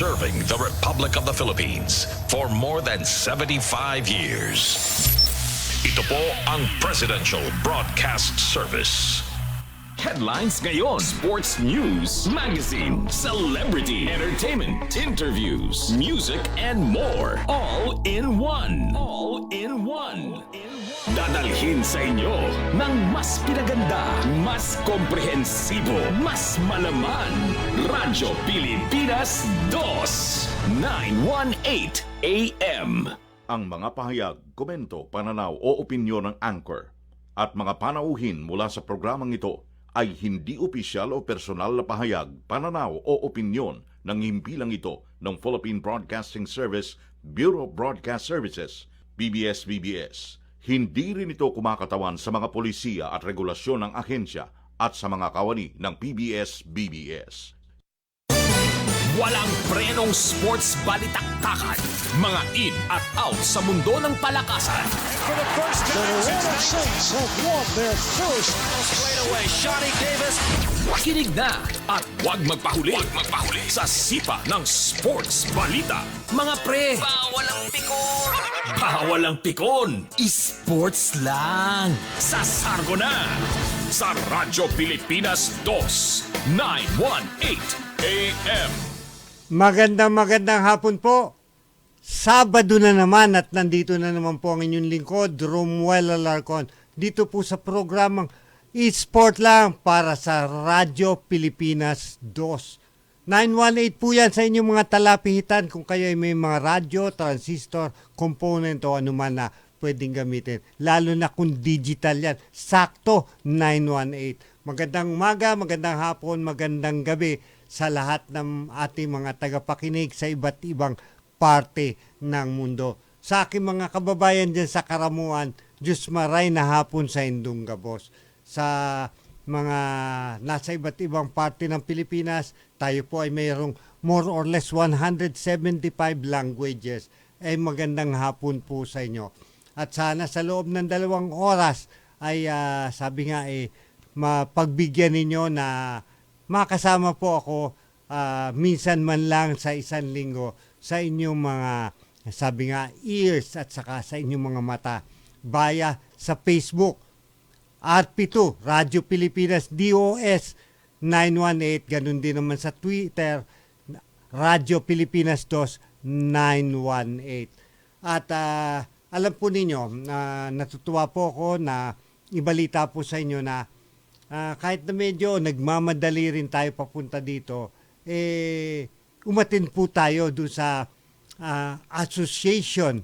serving the Republic of the Philippines for more than 75 years. Ito po ang Presidential Broadcast Service. Headlines ngayon, sports news, magazine, celebrity, entertainment, interviews, music, and more. All in one. All in one. Dadalhin sa inyo ng mas pinaganda, mas komprehensibo, mas malaman. Radyo Pilipinas 2, 918 AM. Ang mga pahayag, komento, pananaw o opinyon ng anchor at mga panauhin mula sa programang ito ay hindi opisyal o personal na pahayag, pananaw o opinyon ng himpilang ito ng Philippine Broadcasting Service, Bureau of Broadcast Services, PBS-BBS. Hindi rin ito kumakatawan sa mga polisiya at regulasyon ng ahensya at sa mga kawani ng PBS-BBS. Walang prenong sports balitaktakan. Mga in at out sa mundo ng palakasan. For the first time, the Red Saints have won their first. Straight away, Shawty Davis. Kinig na at huwag magpahuli. Sa sipa ng sports balita. Mga pre, bawal ang pikon. Bawal ang pikon. Sports lang. Sa Sargo na. Sa Radyo Pilipinas 2, 918 AM. Magandang hapon po. Sabado na naman at nandito na naman po ang inyong lingkod, Romuel Alarcon. Dito po sa programang Esport lang para sa Radyo Pilipinas 2. 918 po yan sa inyong mga talapihitan kung kayo ay may mga radyo, transistor, component o anuman na pwedeng gamitin. Lalo na kung digital yan. Sakto 918. Magandang umaga, magandang hapon, magandang gabi sa lahat ng ating mga tagapakinig sa iba't ibang parte ng mundo. Sa aking mga kababayan dyan sa Karamuan, Diyos maray na hapon sa Indong Gabos. Sa mga nasa iba't ibang parte ng Pilipinas, tayo po ay mayroong more or less 175 languages. Ay magandang hapon po sa inyo. At sana sa loob ng 2 oras ay sabi nga mapagbigyan ninyo na makasama po ako minsan man lang sa isang linggo sa inyong mga, sabi nga, ears at saka sa inyong mga mata via sa Facebook. RP2, Radyo Pilipinas DOS 918. Ganun din naman sa Twitter, Radyo Pilipinas 2 918. At alam po ninyo, natutuwa po ako na ibalita po sa inyo na kahit na medyo nagmamadali rin tayo papunta dito, umatin po tayo doon sa Association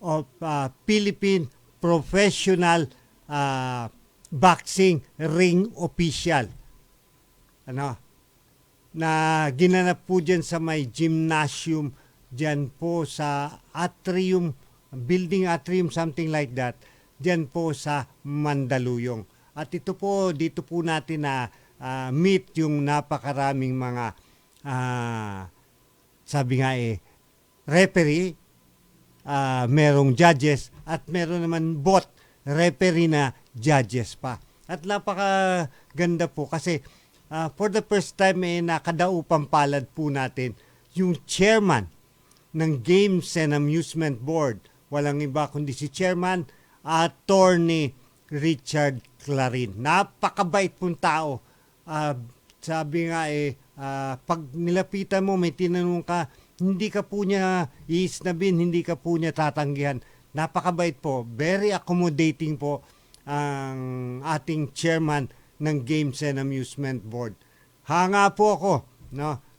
of Philippine Professional Boxing Ring Official. Na ginanap po dyan sa may gymnasium, dyan po sa atrium, building atrium, something like that, dyan po sa Mandaluyong. At ito po, dito po natin na meet yung napakaraming mga, sabi nga referee, merong judges, at meron naman bot referee na judges pa. At napakaganda po kasi for the first time nakadaupang palad po natin yung chairman ng Games and Amusement Board. Walang iba kundi si Chairman Attorney Richard Clarin. Napakabait pong tao. Sabi nga pag nilapitan mo, may tinanong ka, hindi ka po niya iisnabin, hindi ka po niya tatanggihan. Napakabait po. Very accommodating po ang ating chairman ng Games and Amusement Board. Hanga po ako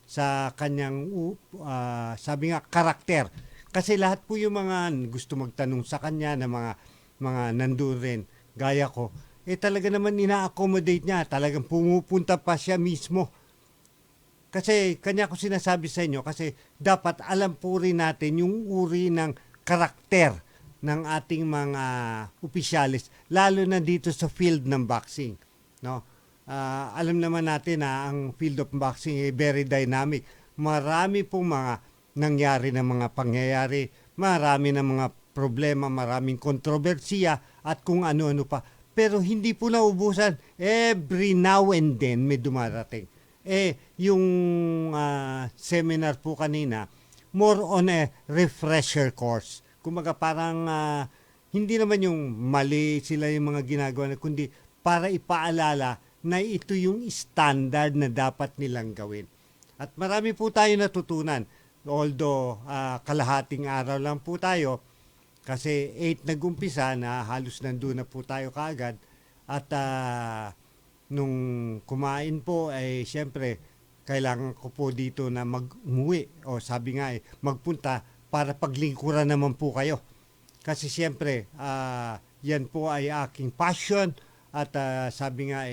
sa kanyang sabi nga karakter. Kasi lahat po yung mga gusto magtanong sa kanya na mga nandun rin, gaya ko, talaga naman ina-accommodate niya. Talagang pumupunta pa siya mismo. Kasi kanya ko sinasabi sa inyo, kasi dapat alam po rin natin yung uri ng karakter ng ating mga opisyalis, lalo na dito sa field ng boxing. Alam naman natin na ang field of boxing ay very dynamic. Marami pong mga nangyari na mga pangyayari, marami na mga problema, maraming kontrobersiya at kung ano-ano pa. Pero hindi po naubusan. Every now and then may dumarating. Yung seminar po kanina, more on a refresher course. Kumbaga parang hindi naman yung mali sila yung mga ginagawa, kundi para ipaalala na ito yung standard na dapat nilang gawin. At marami po tayo natutunan. Although kalahating araw lang po tayo, kasi 8 nag-umpisa na halos nandun na po tayo kaagad. At nung kumain po, siyempre, kailangan ko po dito na mag-umuwi. O sabi nga magpunta para paglingkuran naman po kayo. Kasi siyempre, yan po ay aking passion. At sabi nga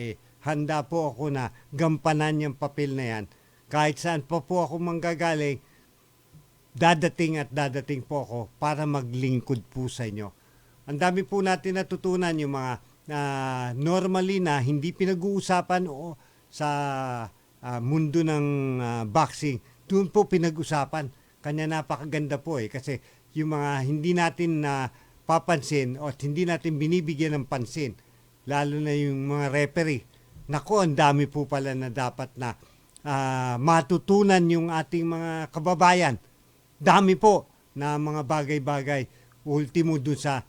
handa po ako na gampanan yung papel na yan. Kahit saan pa po ako manggagaling, dadating po ako para maglingkod po sa inyo. Ang dami po natin natutunan yung mga normally na hindi pinag-uusapan o sa mundo ng boxing. Doon po pinag-usapan. Kanya napakaganda po kasi yung mga hindi natin papansin o hindi natin binibigyan ng pansin, lalo na yung mga referee. Naku, ang dami po pala na dapat na matutunan yung ating mga kababayan. Dami po na mga bagay-bagay. Ultimo doon sa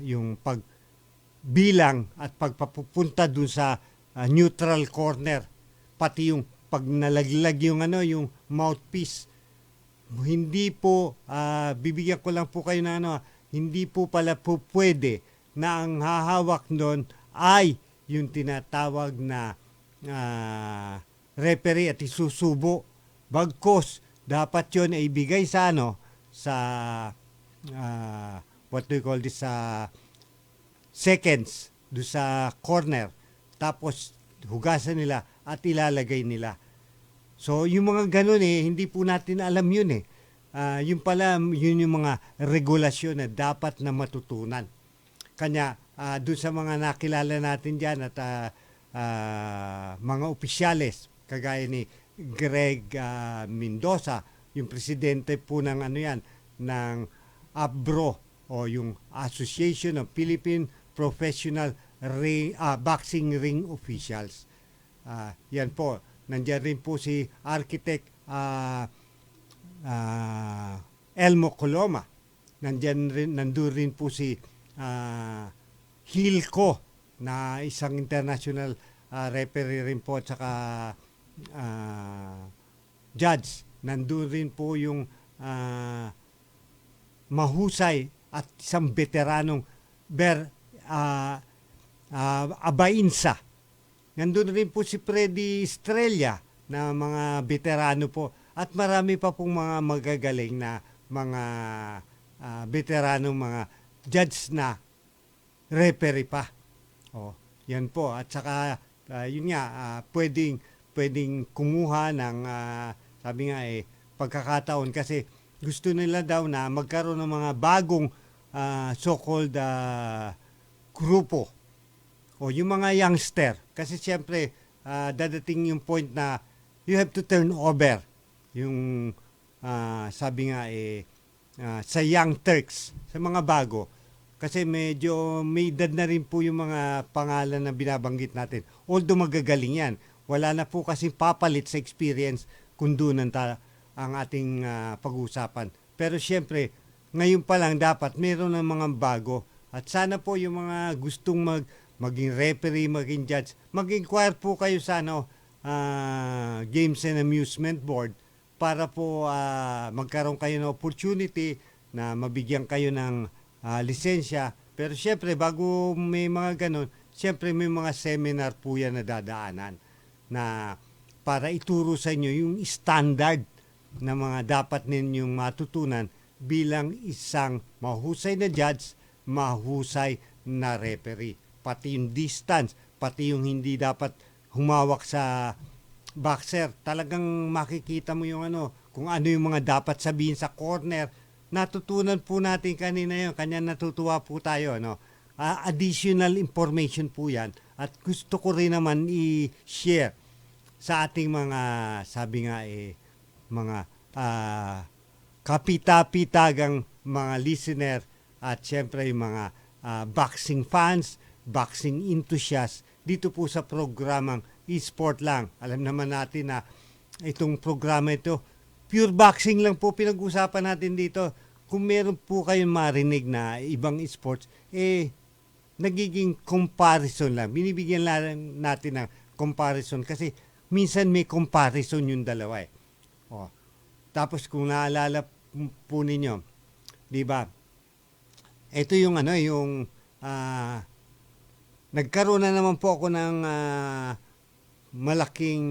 yung pagbilang at pagpapupunta doon sa neutral corner. Pati yung pag nalaglag yung yung mouthpiece. Hindi po bibigyan ko lang po kayo ng hindi po pala po pwede na ang hahawak doon ay yung tinatawag na referee at isusubo. Bagkos dapat yun ay ibigay sa sa what do you call this, seconds do sa corner, tapos hugasan nila at ilalagay nila. So yung mga ganun hindi po natin alam yun yun pala, yun yung mga regulasyon na dapat na matutunan. Kanya doon sa mga nakilala natin dyan at mga opisyales kagaya ni Greg Mendoza, yung presidente po ng ng ABRO o yung Association of Philippine Professional Boxing Ring Officials. Yan po, nandiyan rin po si Architect Elmo Coloma. Nandun rin po si Hilco na isang international referee rin po at saka judge. Nandun rin po yung mahusay at isang veteranong Abainsa. Nandun rin po si Freddy Estrella na mga veterano po. At marami pa pong mga magagaling na mga veteranong mga judge na referee pa. Yan po. At saka yun nga, pwedeng kumuha ng sabi nga pagkakataon kasi gusto nila daw na magkaroon ng mga bagong so-called grupo o yung mga youngster. Kasi siyempre dadating yung point na you have to turn over yung sabi nga sa Young Turks, sa mga bago. Kasi medyo may edad na rin po yung mga pangalan na binabanggit natin. Although magagaling yan. Wala na po kasi papalit sa experience kung doon ang ating pag-uusapan. Pero siyempre, ngayon pa lang dapat meron ng mga bago. At sana po yung mga gustong maging referee, maging judge, mag-inquire po kayo sa Games and Amusement Board para po magkaroon kayo ng opportunity na mabigyan kayo ng lisensya. Pero siyempre, bago may mga ganun, siyempre may mga seminar po yan na dadaanan na para ituro sa inyo yung standard na mga dapat ninyong matutunan bilang isang mahusay na judge, mahusay na referee. Pati yung distance, pati yung hindi dapat humawak sa boxer. Talagang makikita mo yung kung ano yung mga dapat sabihin sa corner. Natutunan po natin kanina yun. Kanya natutuwa po tayo. Additional information po yan. At gusto ko rin naman i-share sa ating mga, sabi nga mga kapita-pitagang mga listener at syempre yung mga boxing fans, boxing enthusiasts dito po sa programang e-sport lang. Alam naman natin na itong programa ito, pure boxing lang po pinag-usapan natin dito. Kung meron po kayong marinig na ibang e-sports, nagiging comparison lang. Binibigyan lang natin ng comparison kasi minsan may comparison yung dalawa eh. O, tapos kung naalala po ninyo, di ba? Ito yung nagkaroon na naman po ako ng malaking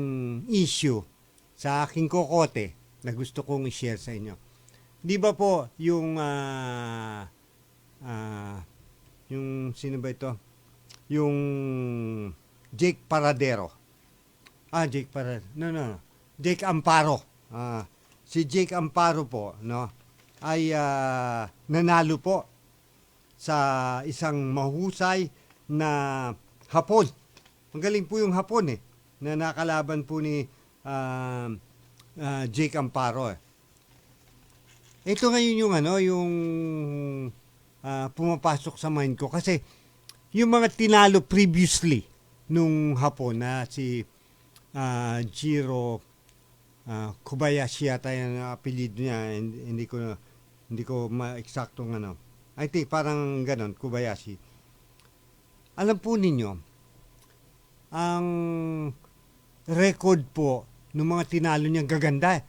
issue sa aking kokote na gusto kong i-share sa inyo. Di ba po yung sino ba ito? Yung Jake Paradero. Jake Amparo. Si Jake Amparo po, no, ay nanalo po sa isang mahusay na Hapon. Magaling po yung Hapon na nakalaban po ni Jake Amparo. Ito ngayon yung pumapasok sa mind ko kasi yung mga tinalo previously nung Hapon na si Jiro Kobayashi yata yung apelyido niya, hindi ko ma-eksaktong I think parang ganon, Kobayashi. Alam po ninyo, ang record po ng mga tinalo niya gaganda.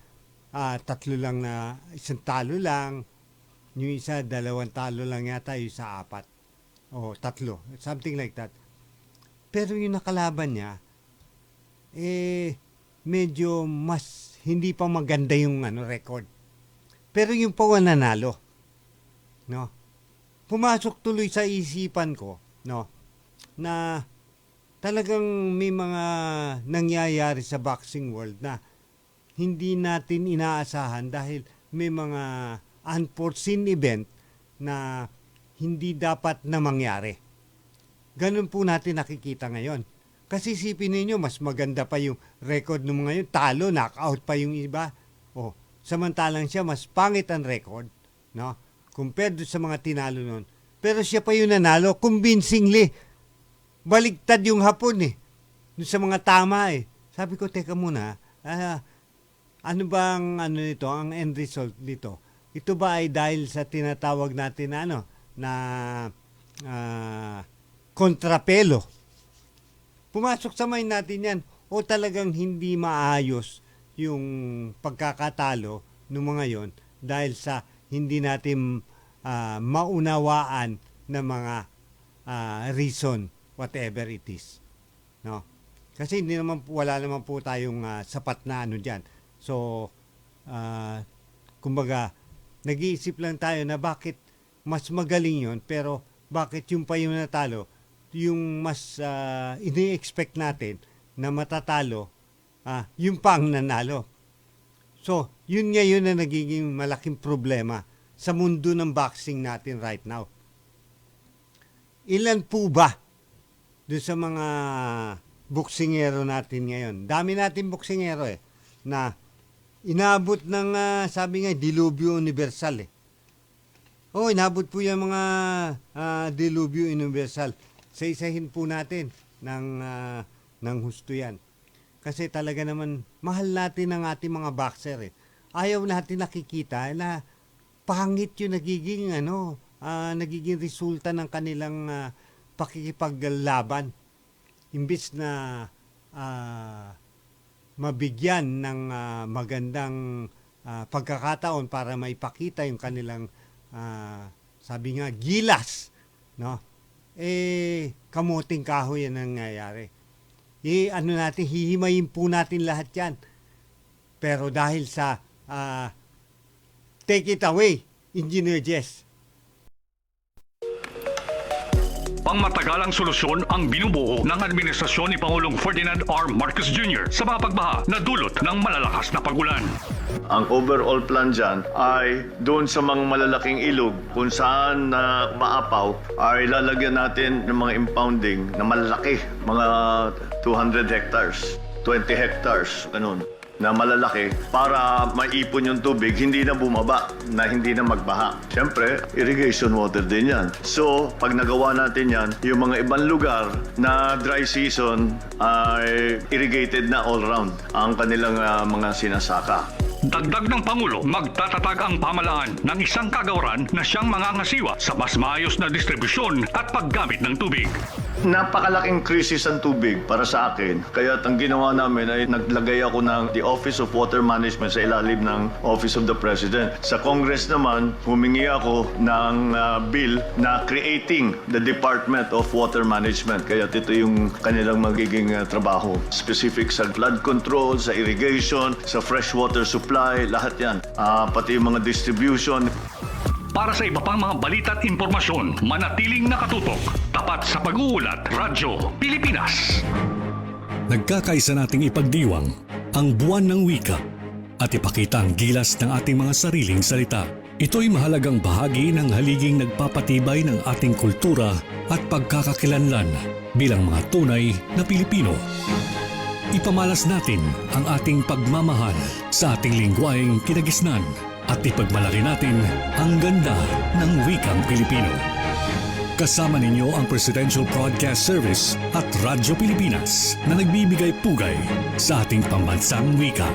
3 lang na, 1 talo lang, yung isa 2 talo lang yata, yung isa 4. O 3, something like that. Pero yung nakalaban niya, medyo mas hindi pa maganda yung record. Pero yung pa nanalo, no? Pumasok tuloy sa isipan ko, no, na talagang may mga nangyayari sa boxing world na hindi natin inaasahan dahil may mga unforeseen event na hindi dapat na mangyari. Ganun po natin nakikita ngayon. Kasi isipin ninyo, mas maganda pa yung record ng mga yun. Talo, knockout pa yung iba. Samantalang siya, mas pangit ang record, no? Compared sa mga tinalo nun. Pero siya pa yung nanalo, convincingly. Baligtad yung Hapon Doon sa mga tama Sabi ko, teka muna, ano bang nito, ang end result dito? Ito ba ay dahil sa tinatawag natin na kontrapelo? Pumasok sa mind natin yan o talagang hindi maayos yung pagkakatalo ng mga yon dahil sa hindi natin maunawaan na mga reason, whatever it is. No? Kasi wala naman po tayong sapat na dyan. So, kumbaga, nag-iisip lang tayo na bakit mas magaling yon pero bakit yung pa yung natalo, yung mas ini-expect natin na matatalo, yung pang nanalo. So, yun ngayon na nagiging malaking problema sa mundo ng boxing natin right now. Ilan po ba doon sa mga boksingero natin ngayon? Dami natin boksingero na inabot ng, sabi nga, dilubyo universal inabot po yung mga dilubyo universal. Sa-isahin po natin ng husto yan. Kasi talaga naman, mahal natin ang ating mga boxer Ayaw natin nakikita na pangit yung nagiging, nagiging resulta ng kanilang pakikipaglaban. Imbis na mabigyan ng magandang pagkakataon para maipakita yung kanilang sabi nga gilas, no? Kamuting kahoy yan ang nangyayari. Natin, hihimayin po natin lahat yan. Pero dahil sa take it away, Engineer Jess. Pangmatagalang solusyon ang binubuo ng administrasyon ni Pangulong Ferdinand R. Marcos Jr. sa mga pagbaha na dulot ng malalakas na pagulan. Ang overall plan dyan ay doon sa mga malalaking ilog kung saan na maapaw ay lalagyan natin ng mga impounding na malalaki, mga 200 hectares, 20 hectares, ganun. na malalaki para maipon yung tubig, hindi na bumaba, na hindi na magbaha. Siyempre, irrigation water din yan. So, pag nagawa natin yan, yung mga ibang lugar na dry season ay irrigated na all round ang kanilang mga sinasaka. Dagdag ng Pangulo, magtatatag ang pamahalaan ng isang kagawaran na siyang mangangasiwa sa mas maayos na distribusyon at paggamit ng tubig. Napakalaking krisis ang tubig para sa akin. Kaya ang ginawa namin ay naglagay ako ng the Office of Water Management sa ilalim ng Office of the President. Sa Congress naman, humingi ako ng bill na creating the Department of Water Management. Kaya ito yung kanilang magiging trabaho. Specific sa flood control, sa irrigation, sa freshwater supply, lahat yan. Pati yung mga distribution. Para sa iba pang mga balita at impormasyon, manatiling nakatutok. Tapat sa pag-uulat, Radyo Pilipinas. Nagkakaisa nating ipagdiwang ang buwan ng wika at ipakita ang gilas ng ating mga sariling salita. Ito'y mahalagang bahagi ng haliging nagpapatibay ng ating kultura at pagkakakilanlan bilang mga tunay na Pilipino. Ipamalas natin ang ating pagmamahal sa ating lingwaeng kinagisnan at ipagmalaki natin ang ganda ng wikang Pilipino. Kasama ninyo ang Presidential Broadcast Service at Radyo Pilipinas na nagbibigay pugay sa ating pambansang wika.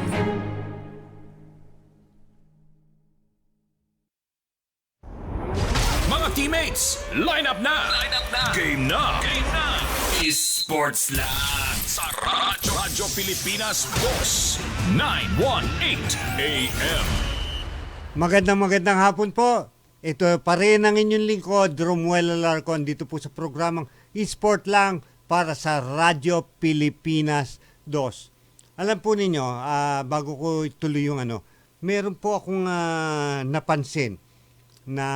Mga teammates, line up na! Game na! Esports Land sa Radyo Pilipinas Boss 918 AM. Magandang hapon po. Ito pa rin ang inyong lingkod, Romuel Alarcon, dito po sa programang Esport Lang para sa Radyo Pilipinas 2. Alam po ninyo, bago ko ituloy yung meron po akong napansin na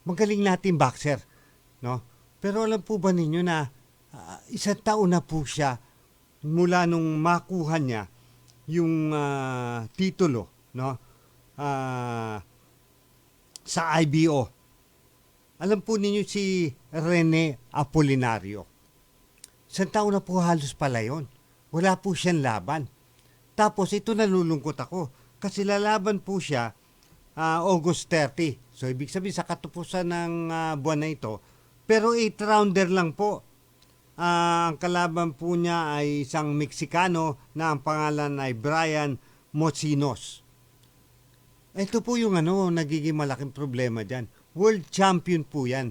magaling natin boxer, no? Pero alam po ba ninyo na isang taon na po siya mula nung makuha niya yung titulo, no? Sa IBO. Alam po ninyo si Rene Apolinario. Isang taon na po halos pala yun. Wala po siyang laban. Tapos ito nalulungkot ako kasi lalaban po siya August 30. So ibig sabihin sa katapusan ng buwan na ito. Pero 8-rounder lang po. Ang kalaban po niya ay isang Meksikano na ang pangalan ay Brian Mocinos. Ito po yung nagiging malaking problema dyan. World champion po yan.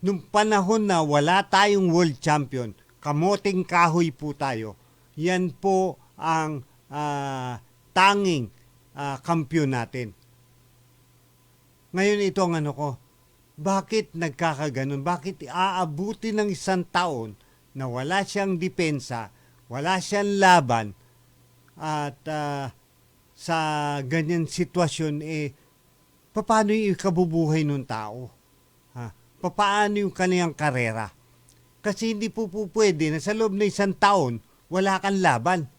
Nung panahon na wala tayong world champion, kamoting kahoy po tayo, yan po ang tanging kampiyon natin. Ngayon ito ang bakit nagkakaganon? Bakit aabuti ng isang taon na wala siyang depensa, wala siyang laban, at sa ganyan sitwasyon, paano yung ikabubuhay ng tao? Paano yung kaniyang karera? Kasi hindi po pwede na sa loob ng isang taon, wala kang laban.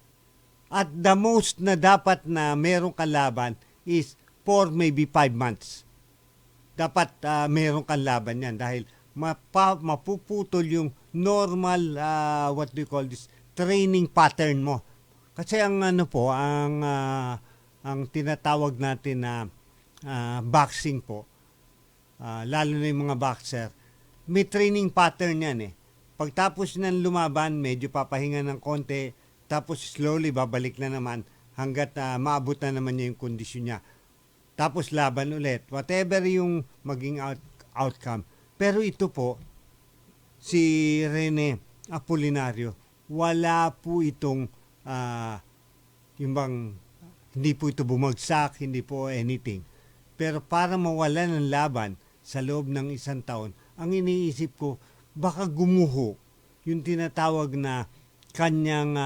At the most na dapat na meron kang laban is 4, maybe 5 months. Dapat meron kang laban yan dahil mapuputol yung normal, what do you call this, training pattern mo. Kasi ang ang tinatawag natin na boxing po, lalo na yung mga boxer, may training pattern yan Pagtapos ng lumaban, medyo papahinga ng konti, tapos slowly babalik na naman hanggat maabot na naman niya yung kondisyon niya. Tapos laban ulit, whatever yung maging outcome. Pero ito po, si Rene Apolinario, wala po itong yung bang hindi po ito bumagsak, hindi po anything. Pero para mawala ng laban sa loob ng isang taon, ang iniisip ko, baka gumuho yung tinatawag na kanyang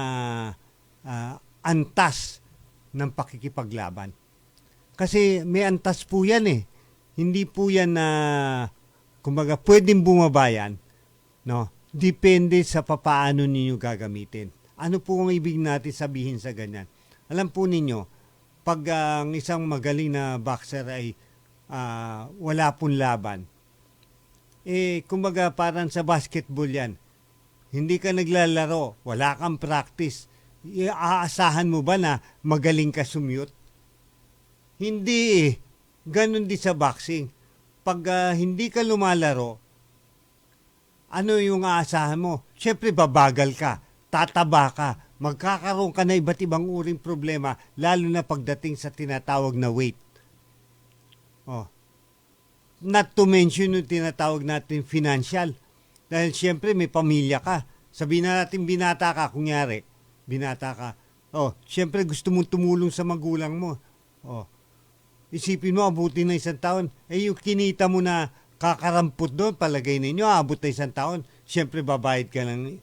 antas ng pakikipaglaban. Kasi may antas po yan Hindi po yan na, kumbaga, pwedeng bumabayan, no? Depende sa papaano ninyo gagamitin. Ano po ang ibig natin sabihin sa ganyan? Alam po ninyo, pag ang isang magaling na boxer ay wala pong laban, kumbaga parang sa basketball yan. Hindi ka naglalaro, wala kang practice, Aasahan mo ba na magaling ka sumute? Hindi eh. Ganon din sa boxing. Pag hindi ka lumalaro, ano yung aasahan mo? Siyempre babagal ka, tataba ka, magkakaroon ka na iba't ibang uring problema, lalo na pagdating sa tinatawag na weight. Oh. Not to mention yung tinatawag natin financial. Dahil siyempre may pamilya ka. Sabihin na natin binata ka, kunyari, binata ka. Oh, siyempre gusto mong tumulong sa magulang mo. Oh. Isipin mo, abutin na 1 taon. Eh yung kinita mo na kakarampot doon, palagay ninyo, abot na 1 taon. Siyempre babayad ka ng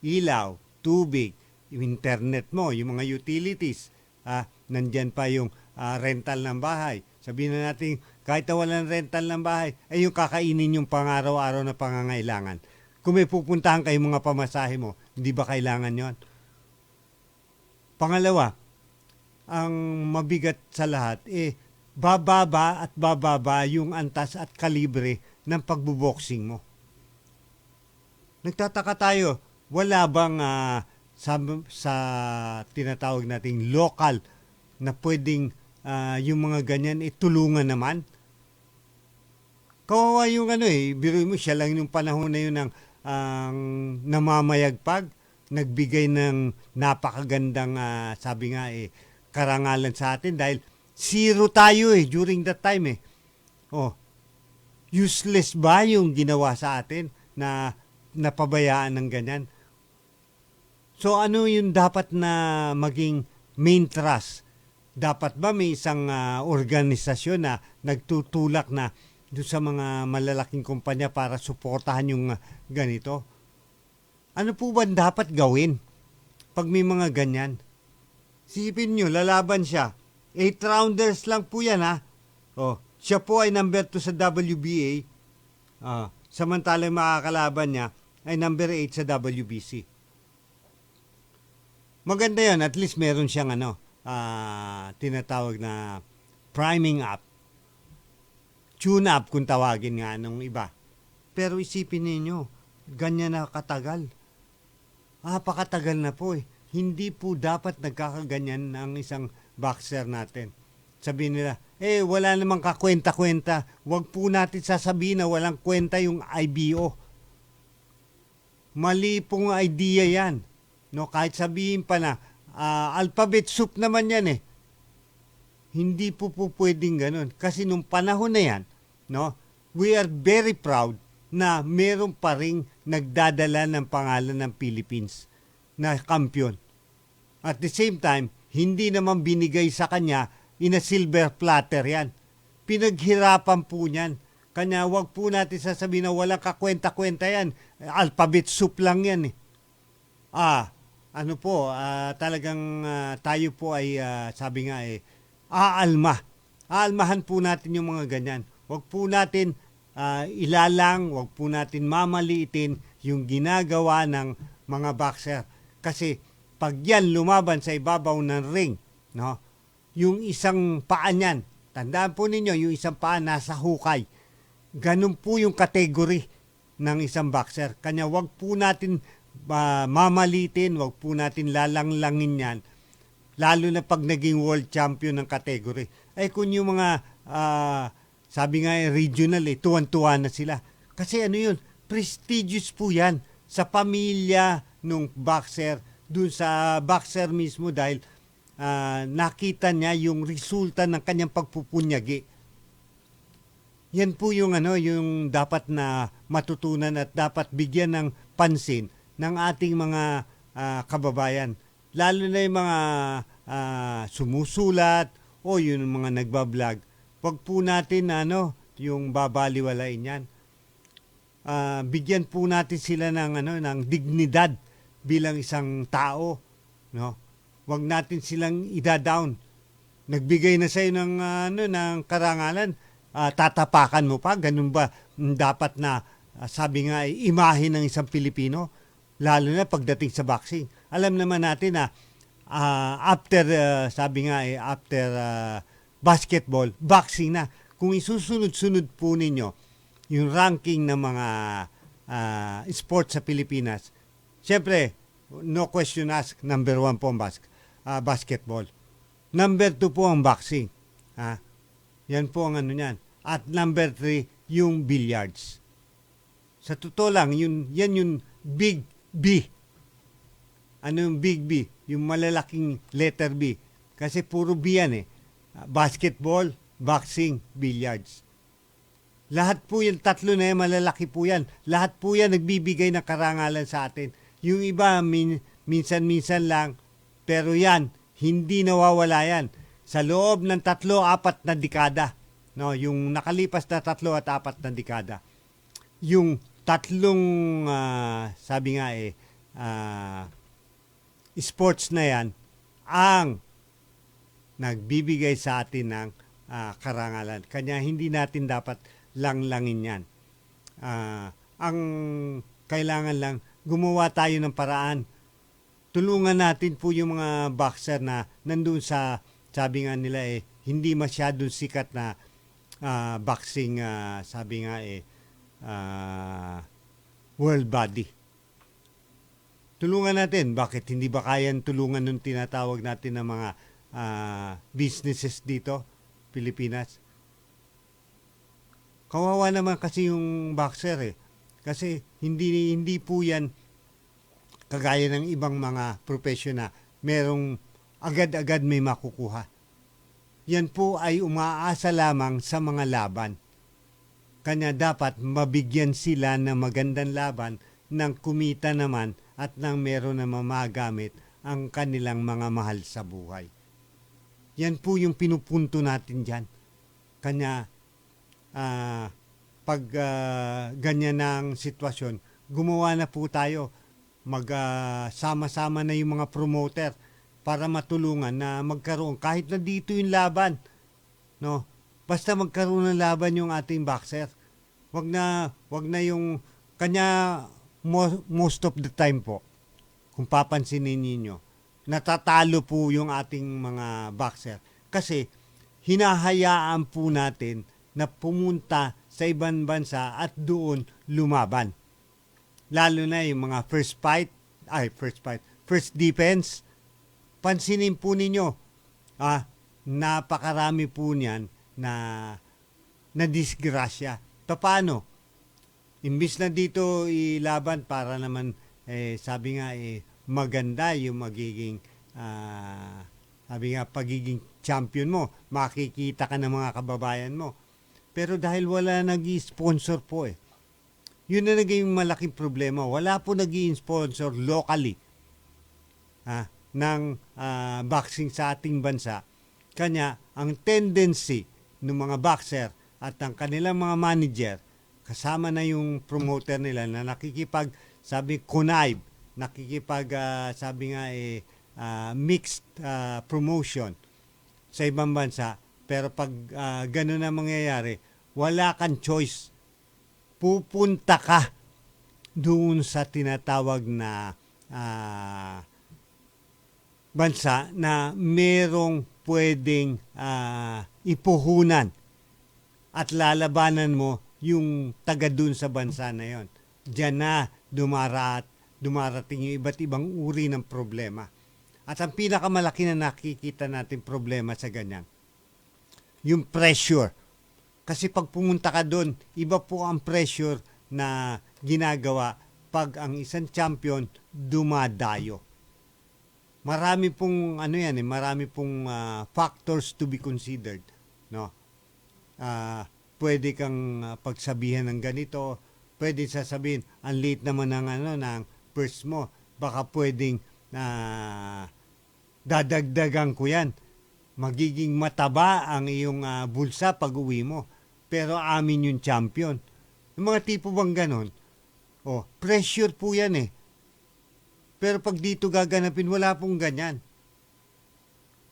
ilaw, tubig, yung internet mo, yung mga utilities. Nandyan pa yung rental ng bahay. Sabihin na natin, kahit na walang rental ng bahay, ay yung kakainin yung pang-araw-araw na pangangailangan. Kung may pupuntahan kayo mga pamasahe mo, hindi ba kailangan yon? Pangalawa, ang mabigat sa lahat, bababa at bababa yung antas at kalibre ng pagbuboxing mo. Nagtataka tayo, wala bang sa tinatawag nating local na pwedeng yung mga ganyan tulungan naman? Kawawa yung biro mo, siya lang yung panahon na yun ng namamayagpag, nagbigay ng napakagandang sabi nga karangalan sa atin dahil zero tayo during that time Oh, useless ba yung ginawa sa atin na napabayaan ng ganyan? So ano yung dapat na maging main thrust? Dapat ba may isang organisasyon na nagtutulak na doon sa mga malalaking kumpanya para suportahan yung ganito? Ano po ba dapat gawin pag may mga ganyan? Sipin nyo, lalaban siya. 8 rounders lang po yan Oh, siya po ay number 2 sa WBA. Samantala yung makakalaban niya ay number 8 sa WBC. Maganda yan, at least meron siyang tinatawag na priming up. Tune up kung tawagin nga nung iba. Pero isipin ninyo, ganyan na katagal. Pakatagal na po Hindi po dapat nagkakaganyan ang isang boxer natin. Sabihin nila, wala namang kakwenta-kwenta. Huwag po natin sasabihin na walang kwenta yung IBO. Mali pong idea yan. No, kahit sabihin pa na, alphabet soup naman yan Hindi po pwedeng ganun. Kasi nung panahon na yan, no, we are very proud na meron pa ring nagdadala ng pangalan ng Philippines na kampiyon. At the same time, hindi naman binigay sa kanya in a silver platter yan. Pinaghirapan po niyan. Kanya wag po natin sasabihin na walang kakwenta-kwenta yan. Alphabet soup lang yan talagang tayo po ay sabi nga aalmahan po natin yung mga ganyan. Wag po natin ilalang, wag po natin mamaliitin yung ginagawa ng mga boxer. Kasi pag yan lumaban sa ibabaw ng ring, no, yung isang paa niyan, tandaan po ninyo, yung isang paa nasa hukay. Ganun po yung category ng isang boxer. Kanya wag po natin mamalitin, wag po natin lalanglangin yan. Lalo na pag naging world champion ng category. Kung yung mga, sabi nga regional, tuwan-tuwa na sila. Kasi yun, prestigious po yan sa pamilya nung boxer, dun sa boxer mismo dahil nakita niya yung resulta ng kanyang pagpupunyagi. Yan po yung yung dapat na matutunan at dapat bigyan ng pansin ng ating mga kababayan. Lalo na yung mga sumusulat o yung mga nagbablog. Wag po natin yung babaliwalain yan. Bigyan po natin sila ng dignidad bilang isang tao, no? Wag natin silang ida-down. Nagbigay na sa'yo ng karangalan, tatapakan mo pa, ganun ba dapat na sabi nga imahe ng isang Pilipino, lalo na pagdating sa boxing. Alam naman natin na after basketball, boxing na. Kung isusunod-sunod po ninyo yung ranking ng mga sports sa Pilipinas, siyempre, no question asked, number 1 po ang basketball. Number 2 po ang boxing. Yan po ang ano niyan. At number 3, yung billiards. Sa totoo lang, yan yung big B. Ano yung big B? Yung malalaking letter B. Kasi puro B yan eh. Basketball, boxing, billiards. Lahat po yung tatlo na yan, malalaki po yan. Lahat po yan nagbibigay ng karangalan sa atin. Yung iba, minsan-minsan lang. Pero yan, hindi nawawala yan. Sa loob ng 3-4 na dekada. No, yung nakalipas na 3 at 4 na dekada. Yung tatlong, sabi nga sports na yan, ang nagbibigay sa atin ng karangalan. Kanya hindi natin dapat langlangin yan. Ang kailangan lang, gumawa tayo ng paraan. Tulungan natin po yung mga boxer na nandun sa, sabi nga nila hindi masyadong sikat na boxing, sabi nga world body. Tulungan natin. Bakit hindi ba kayan tulungan nung tinatawag natin ng mga businesses dito, Pilipinas? Kawawa naman kasi yung boxer Kasi hindi po yan kagaya ng ibang mga profesyon na merong agad-agad may makukuha. Yan po ay umaasa lamang sa mga laban. Kanya dapat mabigyan sila ng magandang laban ng kumita naman at nang meron na mamagamit ang kanilang mga mahal sa buhay. Yan po yung pinupunto natin dyan. Kanya, pag ganyan ang sitwasyon, gumawa na po tayo. Magsama-sama na yung mga promoter para matulungan na magkaroon. Kahit na dito yung laban, no? Basta magkaroon ng laban yung ating boxer. Wag na yung kanya most of the time po. Kung papansinin niyo, natatalo po yung ating mga boxer kasi hinahayaan po natin na pumunta sa ibang bansa at doon lumaban. Lalo na yung mga first defense. Pansinin po ninyo, napakarami po niyan na disgrasya. Paano? Imbis na dito ilaban para naman, sabi nga, maganda yung magiging, sabi nga, pagiging champion mo. Makikita ka ng mga kababayan mo. Pero dahil wala nag-i-sponsor po yun na naging malaking problema. Wala po nag-i-sponsor locally ng boxing sa ating bansa. Kanya, ang tendency ng mga boxer at ang kanilang mga manager, kasama na yung promoter nila na connive, sabi nga mixed promotion sa ibang bansa. Pero pag gano'n na mangyayari, wala kang choice. Pupunta ka doon sa tinatawag na bansa na merong pwedeng ipuhunan at lalabanan mo yung taga doon sa bansa na yon. Diyan na dumarating yung iba't ibang uri ng problema. At ang pinakamalaki na nakikita natin problema sa ganyan, yung pressure. Kasi pag pumunta ka doon, iba po ang pressure na ginagawa pag ang isang champion dumadayo. Marami pong marami pong factors to be considered, no? Pwede kang pagsabihan ng ganito, pwede sasabihin ang late naman ng purse mo, baka pwedeng dadagdagan ko yan. Magiging mataba ang iyong bulsa pag uwi mo. Pero amin yung champion. Yung mga tipo bang ganon, pressure po yan Pero pag dito gaganapin, wala pong ganyan.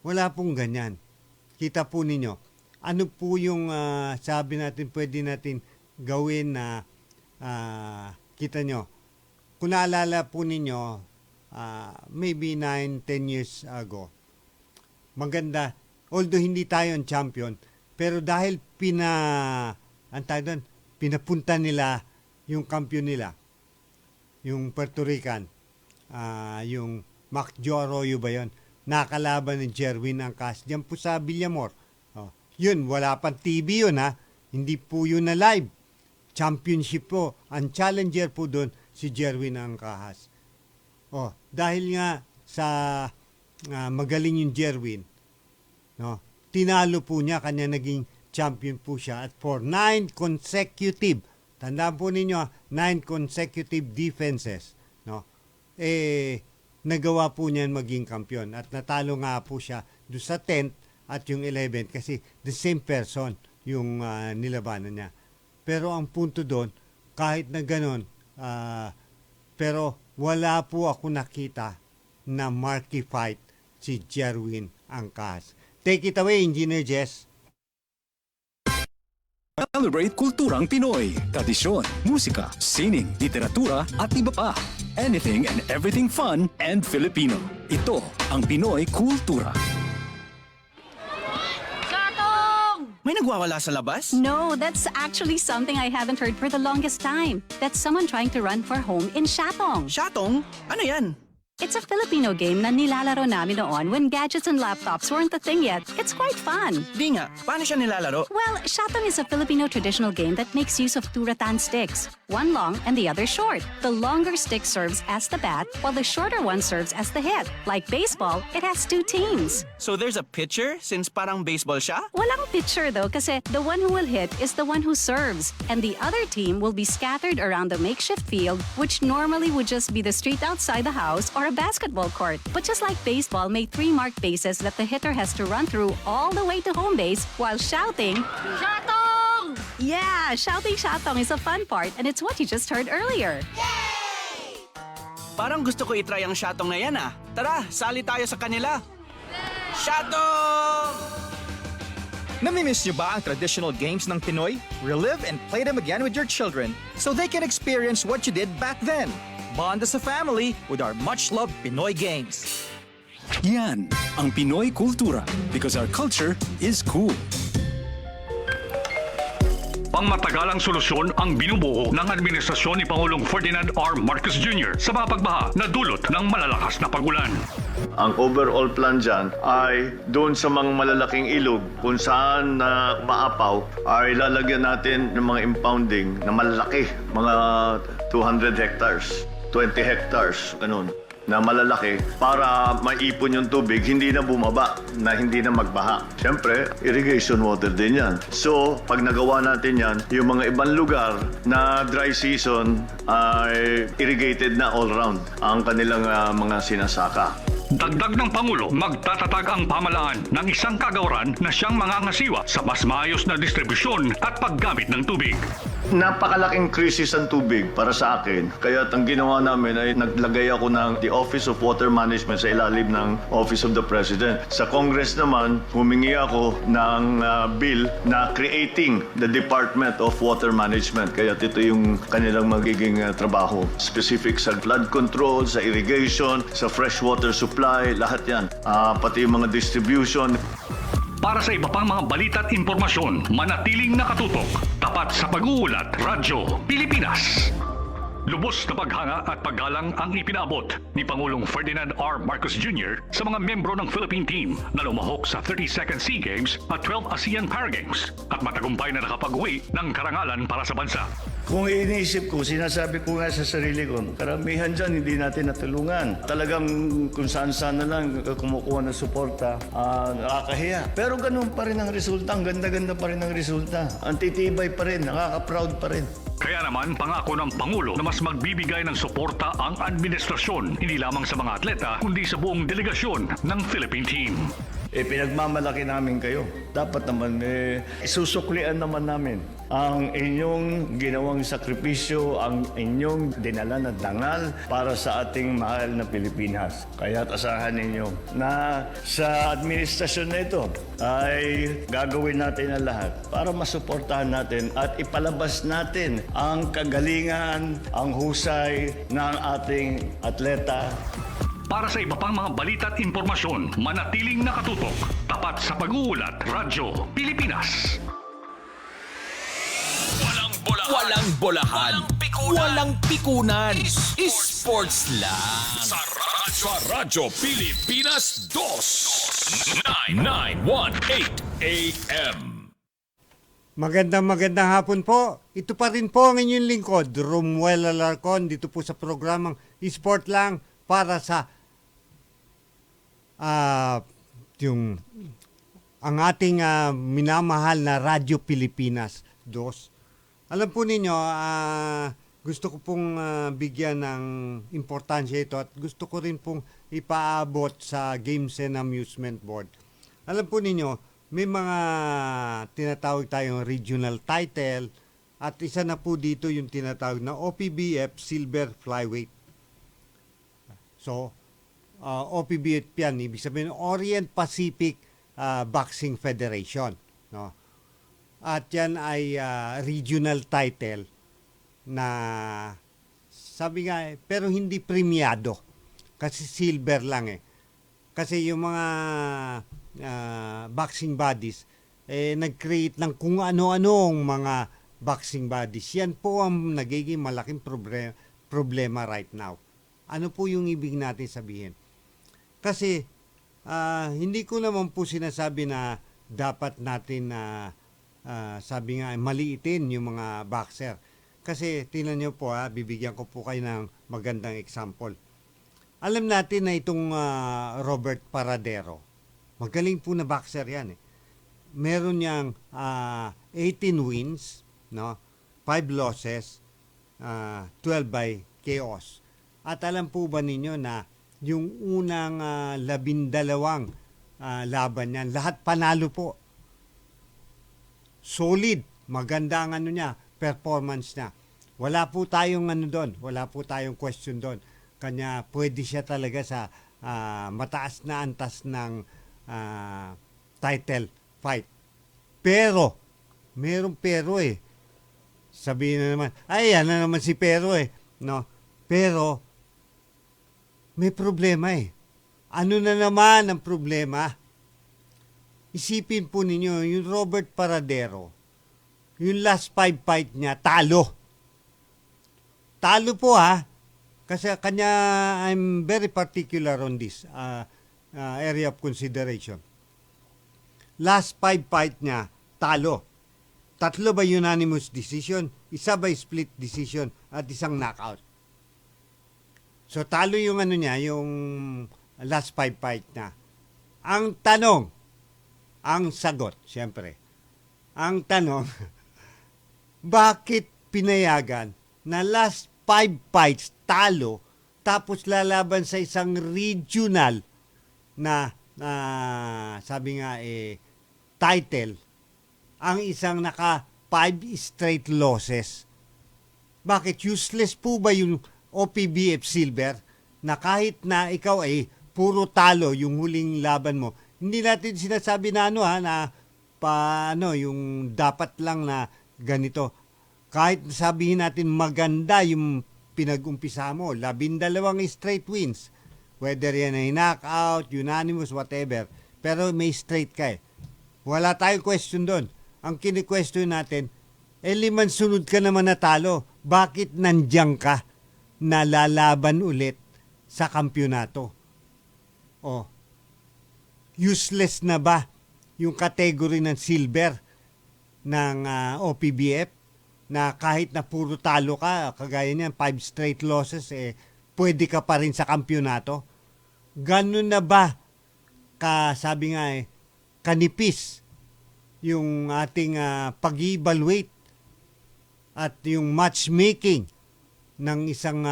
Wala pong ganyan. Kita po ninyo, ano po yung sabi natin, pwede natin gawin na kita nyo. Kung naalala po ninyo, maybe 9-10 years ago, maganda, although hindi tayo ang champion, pero dahil pinapunta nila yung kampiyon nila, yung Puerto Rican, yung Mac Joroyo ba yun? Nakalaban ni Jerwin Angkas diyan po sa Villamor. Yun, wala pang TV yun ha. Hindi po yun na live. Championship po. Ang challenger po doon si Jerwin Angkas. Dahil nga sa magaling yung Jerwin, no, tinalo po niya, kanya naging champion po siya at for 9 consecutive, tandaan po ninyo, 9 consecutive defenses, no, nagawa po niyan maging kampiyon at natalo nga po siya doon sa 10th at yung 11th kasi the same person yung nilabanan niya. Pero ang punto doon, kahit na ganon, pero wala po ako nakita na marquee fight si Jerwin Angkas. Take it away, Engineer Jess. Celebrate kulturang Pinoy, tradisyon, musika, sining, literatura at iba pa. Anything and everything fun and Filipino. Ito ang Pinoy Kultura. May nagwawala sa labas? No, that's actually something I haven't heard for the longest time. That's someone trying to run for home in Shatong. Shatong? Ano yan? It's a Filipino game na nilalaro namin noon when gadgets and laptops weren't the thing yet. It's quite fun. Di nga, paano siya nilalaro? Well, Shatong is a Filipino traditional game that makes use of two rattan sticks, one long and the other short. The longer stick serves as the bat, while the shorter one serves as the hit. Like baseball, it has two teams. So there's a pitcher since parang baseball siya? Walang pitcher though kasi the one who will hit is the one who serves, and the other team will be scattered around the makeshift field, which normally would just be the street outside the house or a basketball court. But just like baseball made 3 marked bases that the hitter has to run through all the way to home base while shouting, "Shatong!" Yeah, shouting Shatong is a fun part and it's what you just heard earlier. Parang gusto ko itry ang Shatong na yan ah. Tara, sali tayo sa kanila. Shatong! Namimiss niyo ba ang traditional games ng Pinoy? Relive and play them again with your children so they can experience what you did back then. Bond as a family with our much-loved Pinoy games. Yan ang Pinoy Kultura because our culture is cool. Pangmatagalang solusyon ang binubuo ng administrasyon ni Pangulong Ferdinand R. Marcos Jr. sa mga pagbaha na dulot ng malalakas na pagulan. Ang overall plan dyan ay doon sa mga malalaking ilog kung saan na maapaw ay lalagyan natin ng mga impounding na malalaki, mga 200 hectares, 20 hectares, ganun, na malalaki para maipon yung tubig, hindi na bumaba, na hindi na magbaha. Siyempre, irrigation water din yan. So, pag nagawa natin yan, yung mga ibang lugar na dry season ay irrigated na all round ang kanilang mga sinasaka. Dagdag ng Pangulo, magtatatag ang pamahalaan ng isang kagawaran na siyang mangangasiwa sa mas maayos na distribusyon at paggamit ng tubig. Napakalaking krisis ang tubig para sa akin. Kaya ang ginawa namin ay naglagay ako ng the Office of Water Management sa ilalim ng Office of the President. Sa Congress naman, humingi ako ng bill na creating the Department of Water Management. Kaya ito yung kanilang magiging trabaho. Specific sa flood control, sa irrigation, sa freshwater supply, lahat yan. Pati yung mga distribution. Para sa iba pang mga balita at impormasyon, manatiling nakatutok, tapat sa pag-uulat, Radyo Pilipinas. Lubos na paghanga at paggalang ang ipinaabot ni Pangulong Ferdinand R. Marcos Jr. sa mga membro ng Philippine team na lumahok sa 32nd SEA Games at 12 ASEAN Para Games at matagumpay na nakapag-uwi ng karangalan para sa bansa. Kung iniisip ko, sinasabi ko nga sa sarili ko, karamihan dyan hindi natin natulungan. Talagang kung saan-saan na lang kumukuha ng suporta, nakakahiya. Pero ganun pa rin ang resulta, ang ganda-ganda pa rin ang resulta. Ang titibay pa rin, nakaka-proud pa rin. Kaya naman, pangako ng Pangulo na mas magbibigay ng suporta ang administrasyon, hindi lamang sa mga atleta, kundi sa buong delegasyon ng Philippine team. Pinagmamalaki namin kayo. Dapat naman, isusuklian naman namin ang inyong ginawang sakripisyo, ang inyong dinala na dangal para sa ating mahal na Pilipinas. Kaya asahan ninyo na sa administrasyon na ito ay gagawin natin ang lahat para masuportahan natin at ipalabas natin ang kagalingan, ang husay ng ating atleta. Para sa iba pang mga balita at impormasyon, manatiling nakatutok, tapat sa pag-uulat, Radyo Pilipinas. Walang bolahan. Walang pikunan. Sports lang. Sa Radyo Pilipinas 2. 918 AM. Magandang hapon po. Ito pa rin po ang inyong lingkod, Romuel Alarcon, dito po sa programang Sport Lang para sa ang ating minamahal na Radyo Pilipinas 2. Alam po ninyo, gusto ko pong bigyan ng importansya ito at gusto ko rin pong ipaabot sa Games and Amusement Board. Alam po ninyo, may mga tinatawag tayong regional title at isa na po dito yung tinatawag na OPBF Silver Flyweight. So, OPBF yan, ibig sabihin Orient Pacific Boxing Federation. No? At yan ay regional title na sabi nga pero hindi premiado kasi silver lang eh. Kasi yung mga boxing bodies nag-create ng kung ano-anong mga boxing bodies. Yan po ang nagiging malaking problema right now. Ano po yung ibig natin sabihin? Kasi hindi ko naman po sinasabi na dapat natin sabi nga maliitin yung mga boxer. Kasi tingnan nyo po bibigyan ko po kayo ng magandang example. Alam natin na itong Robert Paradero, magaling po na boxer yan eh. Meron niyang 18 wins, no? 5 losses, 12 by KOs. At alam po ba ninyo na yung unang 12 laban niyan, lahat panalo po. Solid, maganda ang performance niya. Wala po tayong doon, wala po tayong question doon. Kanya pwede siya talaga sa mataas na antas ng title fight. Pero, merong pero eh. Sabihin na naman, ay yan na naman si pero eh. No? Pero, may problema eh. Ano na naman ang problema? Isipin po ninyo, yung Robert Paradero, yung last 5 fight niya, talo. Talo po kasi kanya, I'm very particular on this area of consideration. Last 5 fight niya, talo. 3 by unanimous decision, 1 by split decision, at 1 knockout. So talo yung yung last 5 fight niya. Ang tanong, ang sagot, siyempre. Ang tanong, bakit pinayagan na last 5 fights talo tapos lalaban sa isang regional na sabi nga title ang isang naka 5 straight losses? Bakit useless po ba yung OPBF Silver na kahit na ikaw puro talo yung huling laban mo? Hindi natin sinasabi na yung dapat lang na ganito. Kahit sabihin natin maganda yung pinag-umpisa mo, 12 straight wins. Whether yan ay knockout, unanimous, whatever. Pero may straight ka eh. Wala tayong question doon. Ang kini-question natin, 5 sunod ka naman natalo. Bakit nandiyan ka na lalaban ulit sa kampyonato? Useless na ba yung category ng silver ng OPBF na kahit na puro talo ka, kagaya niyan, 5 straight losses, pwede ka pa rin sa kampyonato? Ganun na ba sabi nga kanipis yung ating pag-evaluate at yung matchmaking ng isang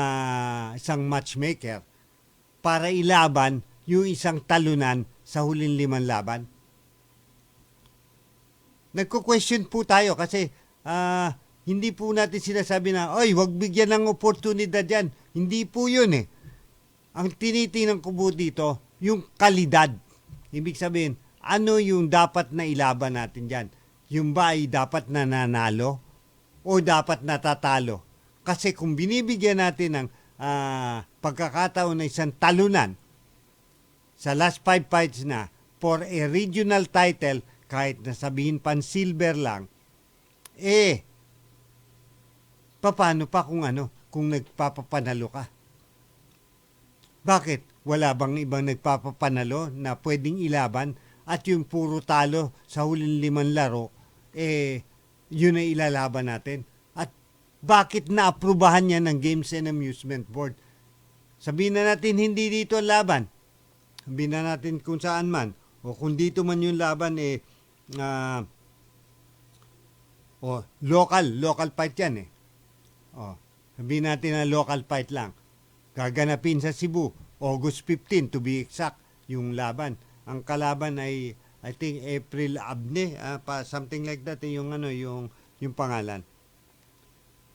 matchmaker para ilaban yung isang talunan sa huling 5 laban? Nagko-question po tayo kasi hindi po natin sinasabi na, wag bigyan ng oportunidad yan. Hindi po yun eh. Ang tinitingnan ko po dito, yung kalidad. Ibig sabihin, ano yung dapat na ilaban natin dyan? Yung ba ay dapat na nanalo o dapat natatalo? Kasi kung binibigyan natin ng pagkakataon na isang talunan sa last 5 fights na for a regional title, kahit na sabihin pan silver lang, Paano pa kung nagpapapanalo ka? Bakit? Wala bang ibang nagpapapanalo na pwedeng ilaban at yung puro talo sa huling 5 laro, yun ay ilalaban natin? At bakit naaprubahan niya ng Games and Amusement Board? Sabihin na natin hindi dito ang laban. Sabihin na natin kung saan man. O kung dito man yung laban, local fight yan . Sabihin natin na local fight lang. Gaganapin sa Cebu, August 15 to be exact, yung laban. Ang kalaban ay, I think, April Abne, something like that, yung pangalan.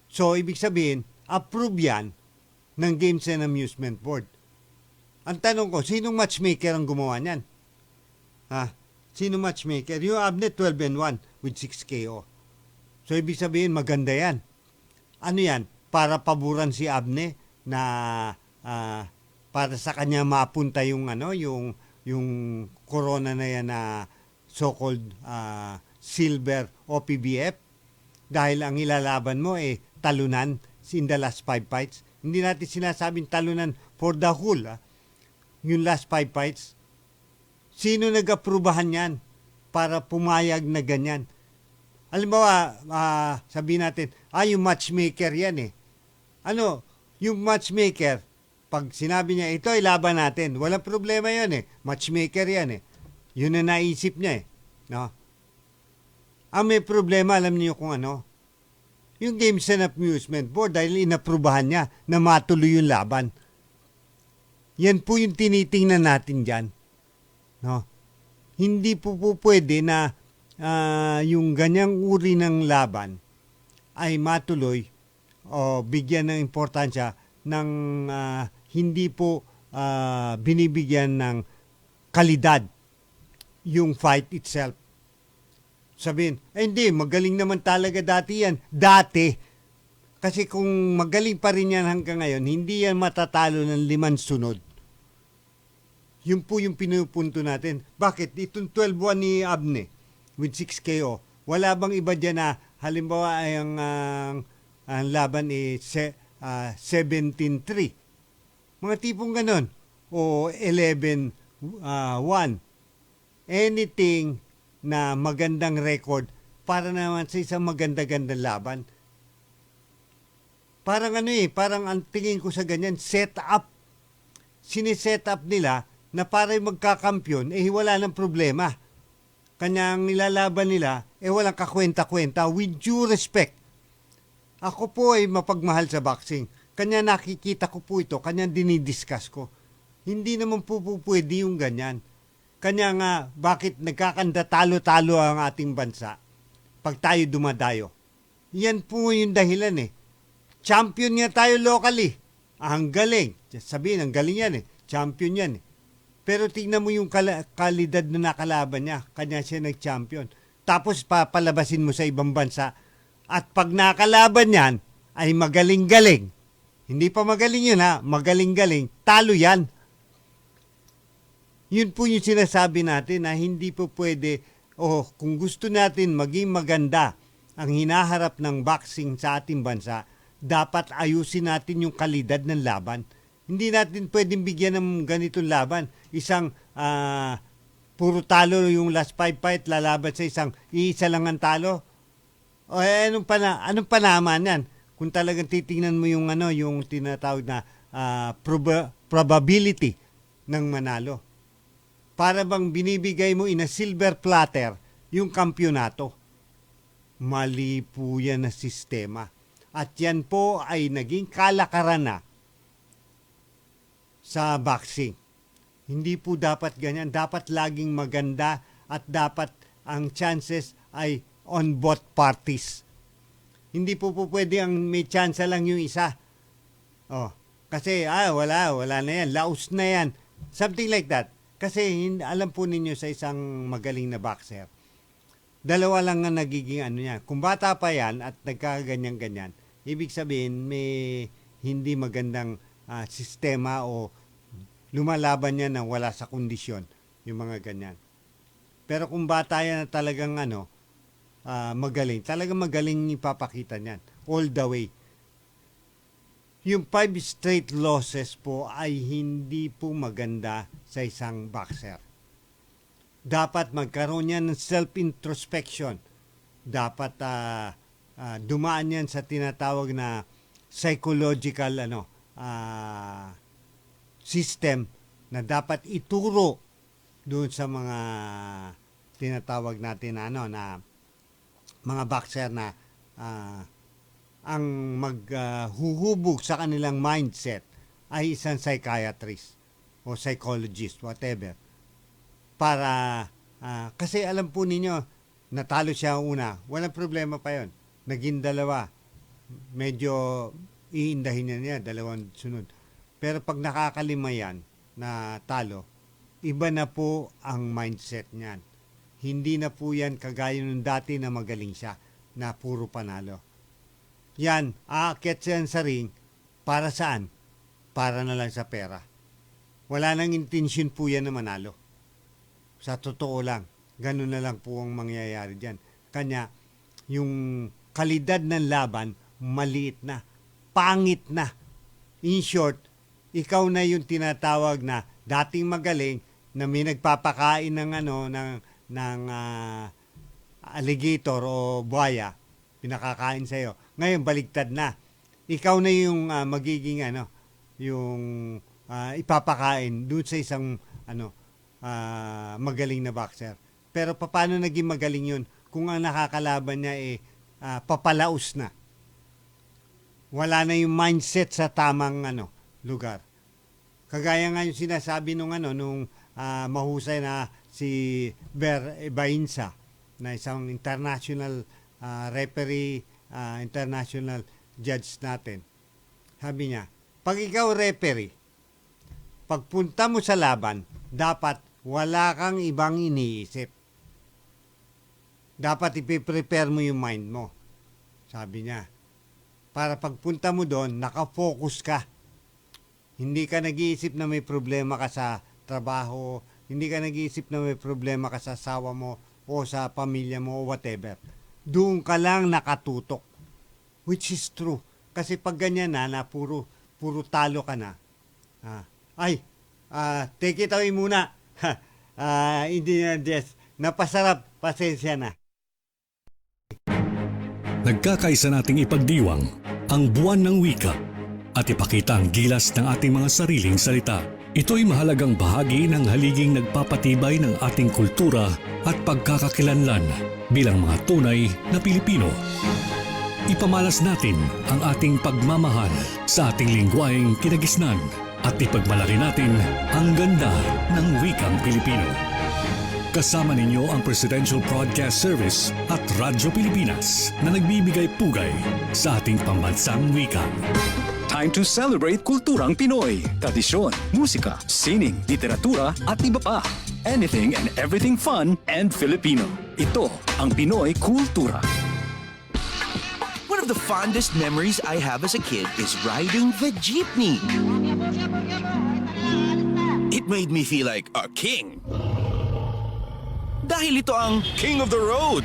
So, ibig sabihin, approve yan ng Games and Amusement Board. Ang tanong ko, sinong matchmaker ang gumawa niyan? Sino matchmaker? Yung Abne 12-1 with 6 KO. So, ibig sabihin, maganda yan. Ano yan? Para paboran si Abne na para sa kanya mapunta yung corona na yan na so-called silver OPBF, dahil ang ilalaban mo talunan in the last 5 fights. Hindi natin sinasabing talunan for the whole. Yung last 5 fights. Sino nag-aprubahan yan para pumayag na ganyan? Halimbawa, sabihin natin, yung matchmaker yan . Yung matchmaker, pag sinabi niya, ito ay laban natin, walang problema yan . Matchmaker yan . Yun na naisip niya . No? Ang may problema, alam niyo kung ano? Yung Games and Amusement Board, dahil inaprubahan niya na matuloy yung laban. Yan po yung tinitingnan natin dyan. No? Hindi po pwede na yung ganyang uri ng laban ay matuloy o bigyan ng importansya ng hindi po binibigyan ng kalidad yung fight itself. Sabihin, hindi, magaling naman talaga dati yan. Dati. Kasi kung magaling pa rin yan hanggang ngayon, hindi yan matatalo ng 5 sunod. Yun po yung pinupunto natin. Bakit? Itong 12-1 ni Abne with 6 KO, wala bang iba dyan na halimbawa ay ang laban 17-3. Mga tipong ganon. O 11-1. Anything na magandang record para naman sa isang maganda-gandang laban. Parang parang ang tingin ko sa ganyan, set up. Siniset up nila na para magkakampyon, wala nang problema. Kanyang nilalaban nila, walang kakwenta-kwenta, with due respect. Ako po ay mapagmahal sa boxing. Kanya nakikita ko po ito, kanya dinidiscuss ko. Hindi naman po pwede yung ganyan. Kanya nga, bakit nagkakanda talo-talo ang ating bansa pag tayo dumadayo? Yan po yung dahilan . Champion nga tayo locally. Ang galing. Sabihin, ang galing yan . Champion yan . Pero tingnan mo yung kalidad na nakalaban niya. Kanya siya nag-champion. Tapos papalabasin mo sa ibang bansa. At pag nakalaban yan, ay magaling-galing. Hindi pa magaling yun magaling-galing. Talo yan. Yun po yung sinasabi natin na hindi po pwede, kung gusto natin maging maganda ang hinaharap ng boxing sa ating bansa, dapat ayusin natin yung kalidad ng laban. Hindi natin pwedeng bigyan ng ganitong laban. Isang puro talo yung last 5 fight, lalaban sa isa lang ang talo. Anong pa naman yan? Kung talagang titingnan mo yung yung tinatawag na probability ng manalo. Para bang binibigay mo in a silver platter yung kampyonato. Mali po yan na sistema. At yan po ay naging kalakaran na sa boxing. Hindi po dapat ganyan. Dapat laging maganda at dapat ang chances ay on both parties. Hindi po pwede ang may chance lang yung isa. Kasi wala na yan. Laos na yan. Something like that. Kasi alam po ninyo sa isang magaling na boxer, dalawa lang ang nagiging niya. Kung bata pa yan at nagkaganyan-ganyan, ibig sabihin may hindi magandang sistema o lumalaban niya nang wala sa kondisyon, yung mga ganyan. Pero kung bata yan na talagang magaling, talagang magaling ipapakita niyan all the way. yung 5 straight losses po ay hindi po maganda sa isang boxer. Dapat magkaroon yan ng self-introspection. Dapat dumaan yan sa tinatawag na psychological system na dapat ituro doon sa mga tinatawag natin na mga boxer na ang maghuhubog sa kanilang mindset ay isang psychiatrist o psychologist, whatever. Para, kasi alam po ninyo, natalo siya una, walang problema pa yon. Naging dalawa, medyo iindahin niya, dalawang sunod. Pero pag nakakalima yan na talo, iba na po ang mindset niyan. Hindi na po yan kagaya nung dati na magaling siya, na puro panalo. Yan, aakyat siya sa ring, para saan? Para na lang sa pera. Wala nang intensyon po yan na manalo. Sa totoo lang, ganun na lang po ang mangyayari dyan. Kanya, yung kalidad ng laban, maliit na, pangit na. In short, ikaw na yung tinatawag na dating magaling na may nagpapakain ng alligator o buhaya, pinakakain sa iyo. Ngayon baligtad na. Ikaw na yung magiging yung ipapakain doon sa isang magaling na boxer. Pero paano naging magaling yun kung ang nakakalaban niya papalaos na? Wala na yung mindset sa tamang lugar. Kagaya nga yung sinasabi nung mahusay na si Ber Bainsa, na isang international referee, international judge natin. Sabi niya, pag ikaw referee, pagpunta mo sa laban, dapat wala kang ibang iniisip. Dapat ipiprepare mo yung mind mo. Sabi niya, para pagpunta mo doon, nakafocus ka. Hindi ka nag-iisip na may problema ka sa trabaho, hindi ka nag-iisip na may problema ka sa asawa mo o sa pamilya mo o whatever. Doon ka lang nakatutok. Which is true. Kasi pag ganyan na puro talo ka na. Take it away muna. Hindi na Jess. Napasarap. Pasensya na. Nagkakaisa nating ipagdiwang ang buwan ng wika at ipakita ang gilas ng ating mga sariling salita. Ito'y mahalagang bahagi ng haliging nagpapatibay ng ating kultura at pagkakakilanlan bilang mga tunay na Pilipino. Ipamalas natin ang ating pagmamahal sa ating lingwaheng kinagisnan at ipagmalaki natin ang ganda ng wikang Pilipino. Kasama ninyo ang Presidential Broadcast Service at Radyo Pilipinas na nagbibigay pugay sa ating pambansang wika. Time to celebrate kulturang Pinoy, tradisyon, musika, sining, literatura at iba pa. Anything and everything fun and Filipino. Ito ang Pinoy Kultura. One of the fondest memories I have as a kid is riding the jeepney. It made me feel like a king. Dahil ito ang King of the Road.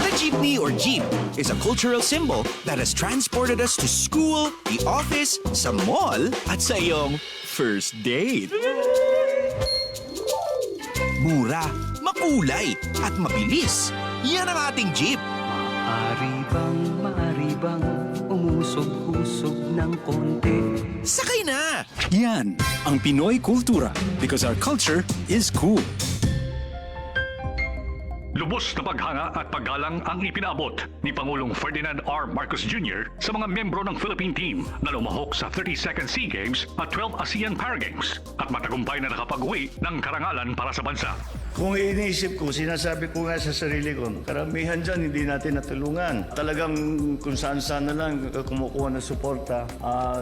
The jeepney or jeep is a cultural symbol that has transported us to school, the office, sa mall, at sa iyong first date. Mura, makulay, at mabilis. Yan ang ating jeep. Maaari bang umusog-usog ng konti? Sakay na! Yan ang Pinoy Kultura because our culture is cool. Lubos na paghanga at paggalang ang ipinaabot ni Pangulong Ferdinand R. Marcos Jr. sa mga membro ng Philippine team na lumahok sa 32nd SEA Games at 12 ASEAN Paragames at matagumpay na nakapag-uwi ng karangalan para sa bansa. Kung iniisip ko, sinasabi ko nga sa sarili ko, karamihan dyan hindi natin natulungan. Talagang kung saan-saan na lang kumukuha ng suporta,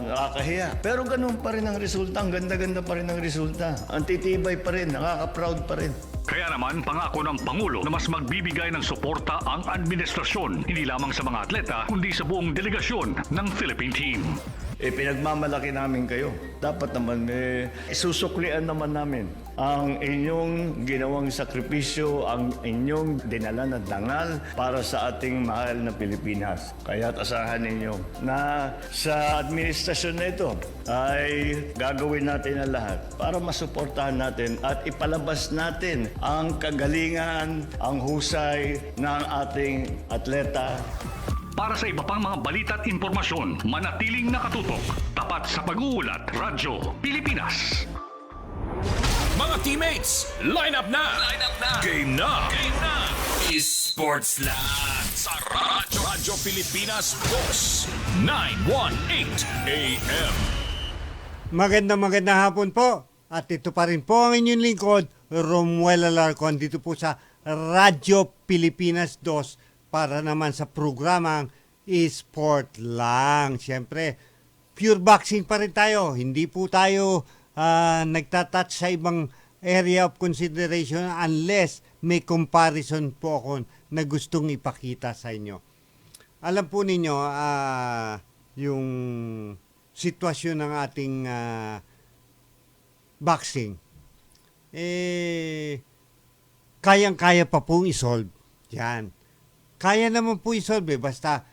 nakakahiya. Pero ganun pa rin ang resulta, ang ganda-ganda pa rin ang resulta. Ang titibay pa rin, nakaka-proud pa rin. Kaya naman, pangako ng Pangulo na mas magbibigay ng suporta ang administrasyon, hindi lamang sa mga atleta, kundi sa buong delegasyon ng Philippine team. Pinagmamalaki namin kayo. Dapat naman isusuklian naman namin ang inyong ginawang sakripisyo, ang inyong dinala na dangal para sa ating mahal na Pilipinas. Kaya't asahan ninyo na sa administrasyon na ito ay gagawin natin ang lahat para masuportahan natin at ipalabas natin ang kagalingan, ang husay ng ating atleta. Para sa iba pang mga balita at impormasyon, manatiling nakatutok. Tapat sa pag-uulat, Radyo Pilipinas. Mga teammates, line up na! Game na! Esports lang sa Radyo Pilipinas Boss 918 AM. Magandang hapon po. At ito pa rin po ang inyong lingkod, Romuel Alarcon, dito po sa Radyo Pilipinas 2 para naman sa programang Esport lang. Siyempre, pure boxing pa rin tayo. Hindi po tayo nagtatouch sa ibang area of consideration unless may comparison po ako na gustong ipakita sa inyo. Alam po ninyo, yung sitwasyon ng ating boxing, kayang-kaya pa pong isolve. Yan. Kaya naman po isolve basta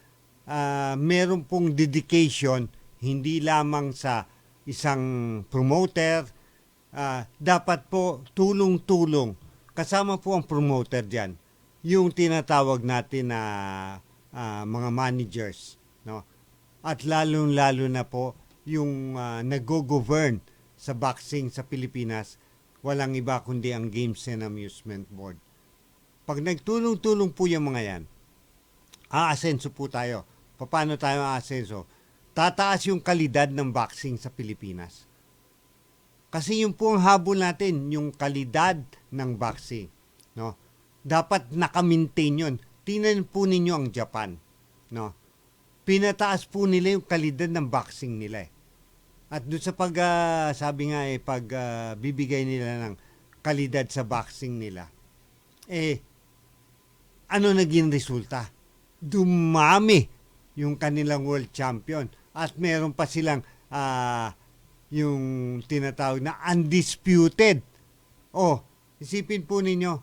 meron pong dedication, hindi lamang sa isang promoter, dapat po tulong-tulong. Kasama po ang promoter dyan, yung tinatawag natin na mga managers. No? At lalong-lalo na po yung nag-govern sa boxing sa Pilipinas, walang iba kundi ang Games and Amusement Board. Pag nagtulong-tulong po yung mga yan, aasenso po tayo. Paano tayo aasenso? Tataas yung kalidad ng boxing sa Pilipinas. Kasi yung po ang habol natin, yung kalidad ng boxing. No? Dapat naka-maintain yun. Tingnan po ninyo ang Japan. No? Pinataas po nila yung kalidad ng boxing nila. At doon sa bibigay nila ng kalidad sa boxing nila, ano naging resulta? Dumami yung kanilang world champion at meron pa silang yung tinatawag na undisputed. Isipin po ninyo,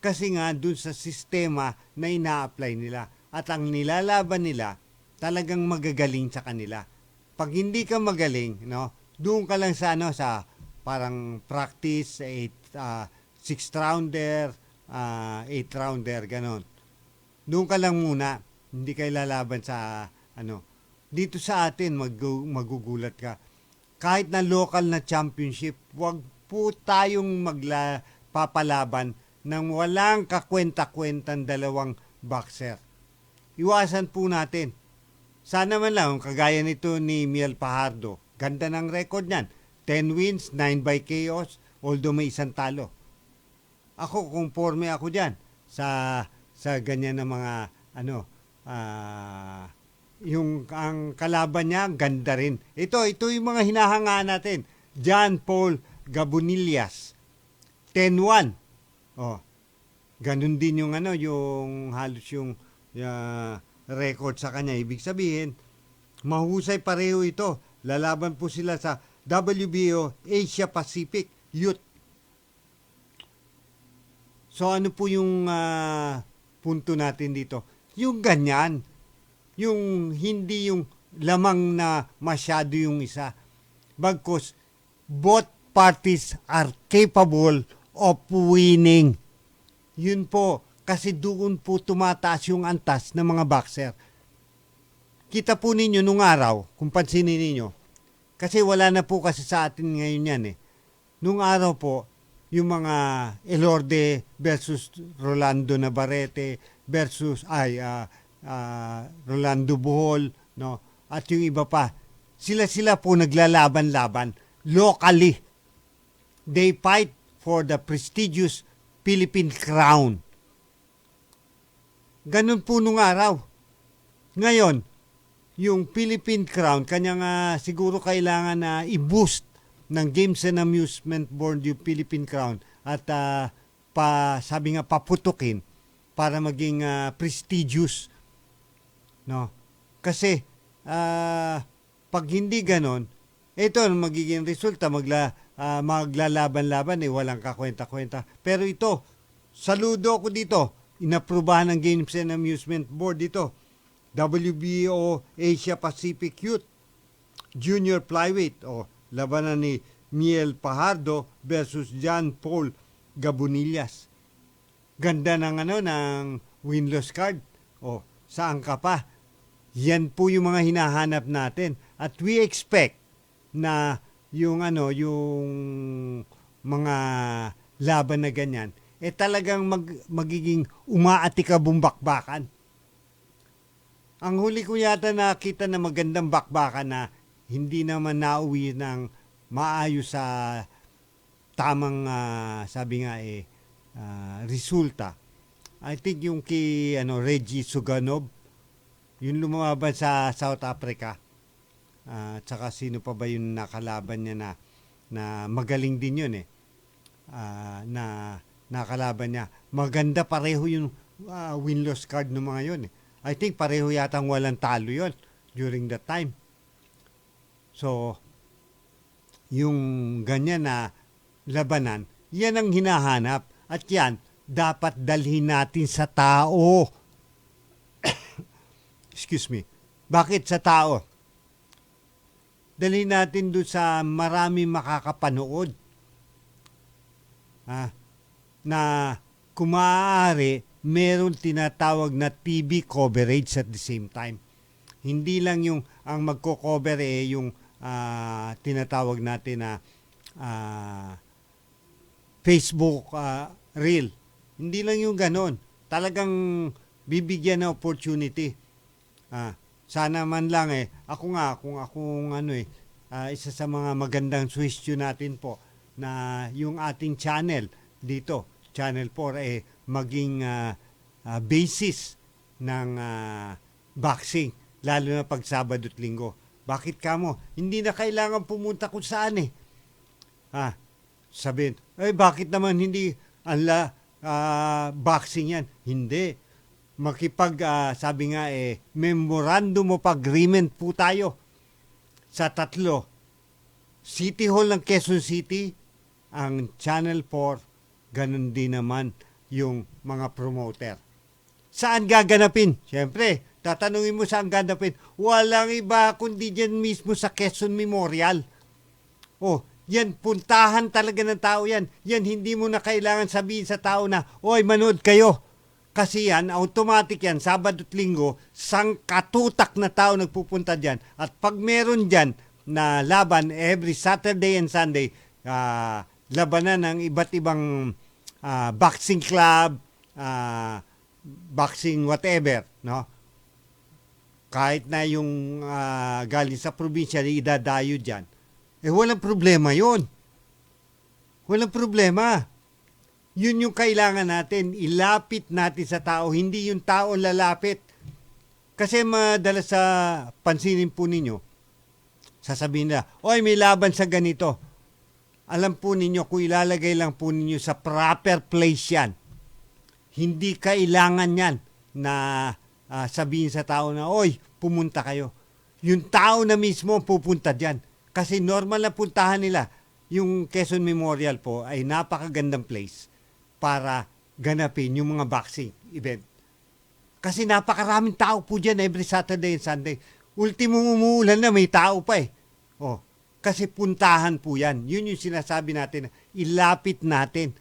kasi nga dun sa sistema na ina-apply nila at ang nilalaban nila talagang magagaling sa kanila. Pag hindi ka magaling, no, doon ka lang sa parang practice 6th rounder, 8th rounder, ganon. Doon ka lang muna, hindi kayo lalaban sa Dito sa atin, magugulat ka. Kahit na local na championship, wag po tayong papalaban ng walang kakwenta-kwentang dalawang boxer. Iwasan po natin. Sana man lang, kagaya nito ni Miel Pajardo, ganda ng record niyan. 10 wins, 9 by chaos, although may isang talo. Ako, conforme ako dyan sa ganyan na mga yung ang kalaban niya ganda rin. Ito yung mga hinahanga natin. John Paul Gabonillas 10-1. Ganun din yung yung halos yung record sa kanya. Ibig sabihin, mahusay pareho ito. Lalaban po sila sa WBO Asia Pacific Youth. So ano po yung punto natin dito? Yung ganyan. Yung hindi yung lamang na masyado yung isa. Bagkus, both parties are capable of winning. Yun po. Kasi doon po tumataas yung antas ng mga boxer. Kita po ninyo nung araw, kung pansinin ninyo, kasi wala na po kasi sa atin ngayon yan Nung araw po, yung mga Elorde versus Rolando Navarrete versus Rolando Bohol, no? At yung iba pa, sila po naglalaban-laban locally. They fight for the prestigious Philippine crown. Ganun po nung araw. Ngayon, yung Philippine crown, kanyang siguro kailangan na i-boost ng Games and Amusement Board yung Philippine crown at sabi nga paputukin para maging prestigious. No? Kasi Pag hindi ganon, ito ang magiging resulta, maglalaban-laban, walang kakwenta-kwenta. Pero ito, saludo ako dito, inaprubahan ng Games and Amusement Board dito. WBO Asia Pacific Youth Junior Flyweight, labanan ni Miel Pajardo versus John Paul Gabonillas. Ganda ng win-loss card. Saan ka pa? Yan po yung mga hinahanap natin. At we expect na yung mga laban na ganyan, talagang magiging umaatikabong bakbakan. Ang huli ko yata nakita na magandang bakbakan na hindi naman nauwi ng maayos sa tamang, sabi nga resulta. I think yung kay Reggie Suganov, yung lumaban sa South Africa. Tsaka sino pa ba yung nakalaban niya na magaling din yun na nakalaban niya. Maganda pareho yung win-loss card ng mga yun. I think pareho yatang walang talo yun during that time. So, yung ganyan na labanan, yan ang hinahanap. At yan, dapat dalhin natin sa tao. Excuse me. Bakit sa tao? Dalhin natin doon sa marami makakapanood. Na kung maaari, meron tinatawag na TV coverage at the same time. Hindi lang yung ang magko-cover yung tinatawag natin na Facebook reel. Hindi lang yung ganon. Talagang bibigyan ng opportunity. Sana man lang kung isa sa mga magandang suwestyon natin po na yung ating channel dito, Channel 4 maging basis ng boxing, lalo na pag Sabado at Linggo. Bakit kamo? Hindi na kailangan pumunta kung saan sabihin, bakit naman hindi boxing yan? Hindi. Sabi nga memorandum of agreement po tayo sa 3. City Hall ng Quezon City, ang Channel 4, ganun din naman yung mga promoter. Saan gaganapin? Siyempre, tatanungin mo saan gaganapin. Walang iba kundi dyan mismo sa Quezon Memorial. Yan, puntahan talaga ng tao yan. Yan, hindi mo na kailangan sabihin sa tao na, oy, manood kayo. Kasi yan, automatic yan, Sabado at Linggo, sangkatutak na tao nagpupunta dyan. At pag meron dyan na laban every Saturday and Sunday, labanan ng iba't ibang boxing club, boxing whatever, no? Kahit na yung galing sa probinsya, idadayo dyan. Walang problema yun. Walang problema. Yun yung kailangan natin, ilapit natin sa tao, hindi yung tao lalapit. Kasi madalas sa pansinin po ninyo, sasabihin nila, oy, may laban sa ganito. Alam po ninyo, kung ilalagay lang po ninyo sa proper place yan, hindi kailangan yan na sabihin sa tao na, oy, pumunta kayo. Yung tao na mismo pupunta dyan. Kasi normal na puntahan nila. Yung Quezon Memorial po ay napakagandang place para ganapin yung mga boxing event. Kasi napakaraming tao po dyan every Saturday and Sunday. Ultimong umuulan na may tao pa kasi puntahan po yan. Yun yung sinasabi natin, ilapit natin.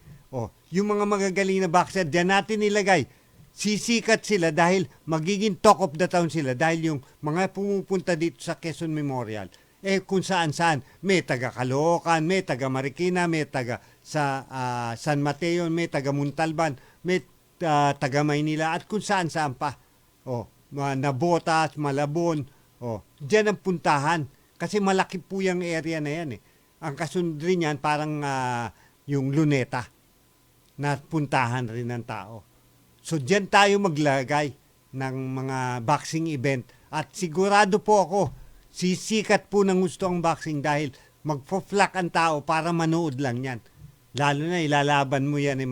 Yung mga magagaling na boxer, dyan natin ilagay. Sisikat sila dahil magiging talk of the town sila dahil yung mga pumupunta dito sa Quezon Memorial, kung saan-saan, may taga Caloocan, may taga Marikina, may taga sa San Mateo, may taga Montalban, may taga Maynila, at kung saan-saan pa. Nabotas, Malabon, dyan ang puntahan. Kasi malaki po yung area na yan. Ang kasunod rin yan, parang yung Luneta, na puntahan rin ng tao. So, dyan tayo maglagay ng mga boxing event. At sigurado po ako, sisikat po ng gusto ang boxing dahil magpo-flock ang tao para manood lang yan. Lalo na ilalaban mo yan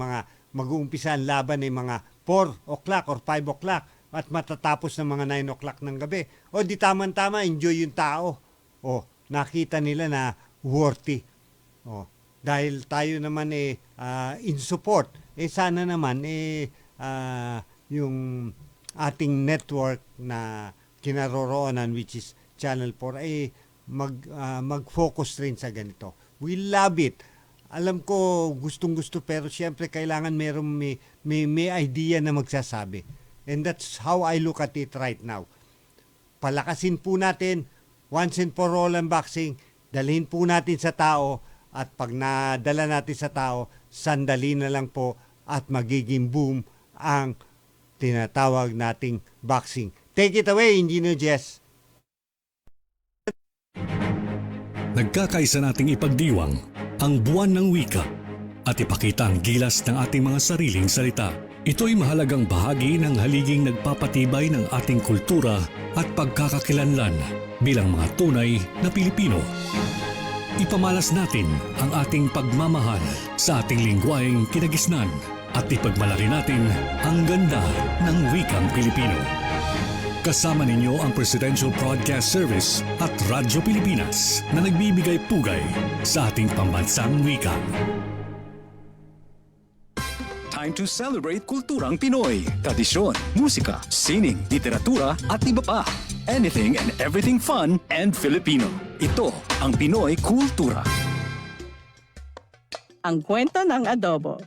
mag-uumpisa ang laban ng mga 4 o'clock or 5 o'clock at matatapos ng mga 9 o'clock ng gabi. Di tama-tama, enjoy yung tao. nakita nila na worthy. Dahil tayo naman in support, sana naman yung ating network na kinaroroonan, which is Channel 4, mag-focus rin sa ganito. We love it. Alam ko gustong-gusto, pero siyempre kailangan may idea na magsasabi. And that's how I look at it right now. Palakasin po natin once and for all ang boxing, dalhin po natin sa tao, at pag nadala natin sa tao, sandali na lang po at magiging boom ang tinatawag nating boxing. Take it away, Engineer Jess. Nagkakaisa nating ipagdiwang ang buwan ng wika at ipakita ang gilas ng ating mga sariling salita. Ito'y mahalagang bahagi ng haliging nagpapatibay ng ating kultura at pagkakakilanlan bilang mga tunay na Pilipino. Ipamalas natin ang ating pagmamahal sa ating lingwaheng kinagisnan at ipagmalaki natin ang ganda ng wikang Pilipino. Kasama ninyo ang Presidential Broadcast Service at Radyo Pilipinas na nagbibigay pugay sa ating pambansang wika. Time to celebrate kulturang Pinoy. Tradisyon, musika, sining, literatura at iba pa. Anything and everything fun and Filipino. Ito ang Pinoy Kultura. Ang kwento ng adobo.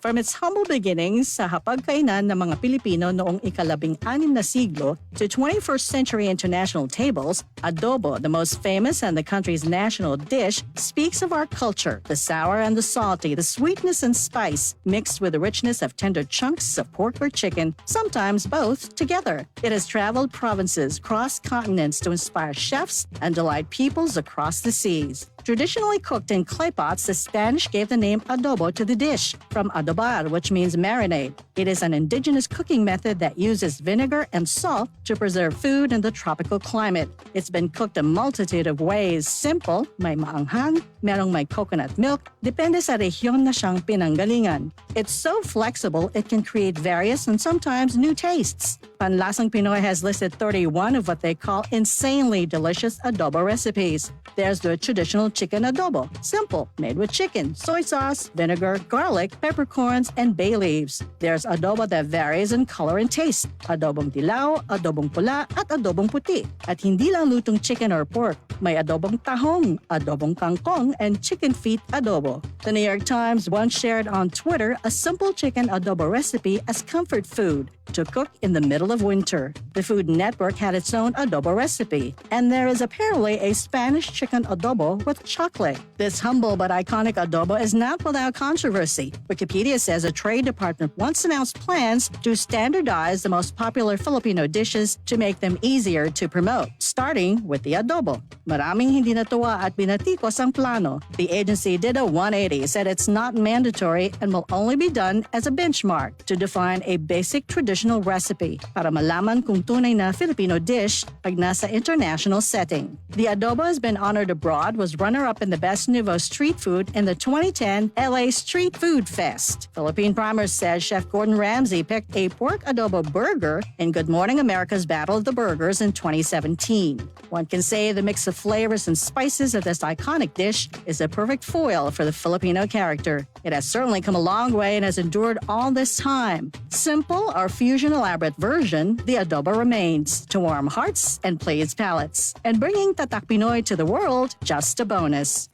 From its humble beginnings sa hapagkainan ng mga Pilipino noong ika-16 na siglo to 21st century international tables, adobo, the most famous and the country's national dish, speaks of our culture, the sour and the salty, the sweetness and spice, mixed with the richness of tender chunks of pork or chicken, sometimes both together. It has traveled provinces, crossed continents to inspire chefs and delight peoples across the seas. Traditionally cooked in clay pots, the Spanish gave the name adobo to the dish, from adobar, which means marinade. It is an indigenous cooking method that uses vinegar and salt to preserve food in the tropical climate. It's been cooked a multitude of ways. Simple, may maanghang, merong may coconut milk, depende sa rehiyon na siyang pinanggalingan. It's so flexible, it can create various and sometimes new tastes. Panlasang Pinoy has listed 31 of what they call insanely delicious adobo recipes. There's the traditional chicken adobo, simple, made with chicken, soy sauce, vinegar, garlic, peppercorns, and bay leaves. There's adobo that varies in color and taste, adobong dilaw, adobong pula, at adobong puti. At hindi lang lutong chicken or pork, may adobong tahong, adobong kangkong, and chicken feet adobo. The New York Times once shared on Twitter a simple chicken adobo recipe as comfort food to cook in the middle of winter. The Food Network had its own adobo recipe, and there is apparently a Spanish chicken adobo with chocolate. This humble but iconic adobo is not without controversy. Wikipedia says a trade department once announced plans to standardize the most popular Filipino dishes to make them easier to promote, starting with the adobo. Maraming hindi natuwa at binatikos ang plano. The agency did a 180, said it's not mandatory and will only be done as a benchmark to define a basic traditional recipe para malaman kung tunay na Filipino dish pag nasa international setting. The adobo has been honored abroad, was runner-up in the Best Nouveau Street Food in the 2010 LA Street Food Fest. Philippine Primer says Chef Gordon Ramsay picked a pork adobo burger in Good Morning America's Battle of the Burgers in 2017. One can say the mix of flavors and spices of this iconic dish is a perfect foil for the Filipino character. It has certainly come a long way and has endured all this time. Simple or fusion elaborate version, the adobo remains to warm hearts and please palates. And bringing Tatak Pinoy to the world, just a bonus.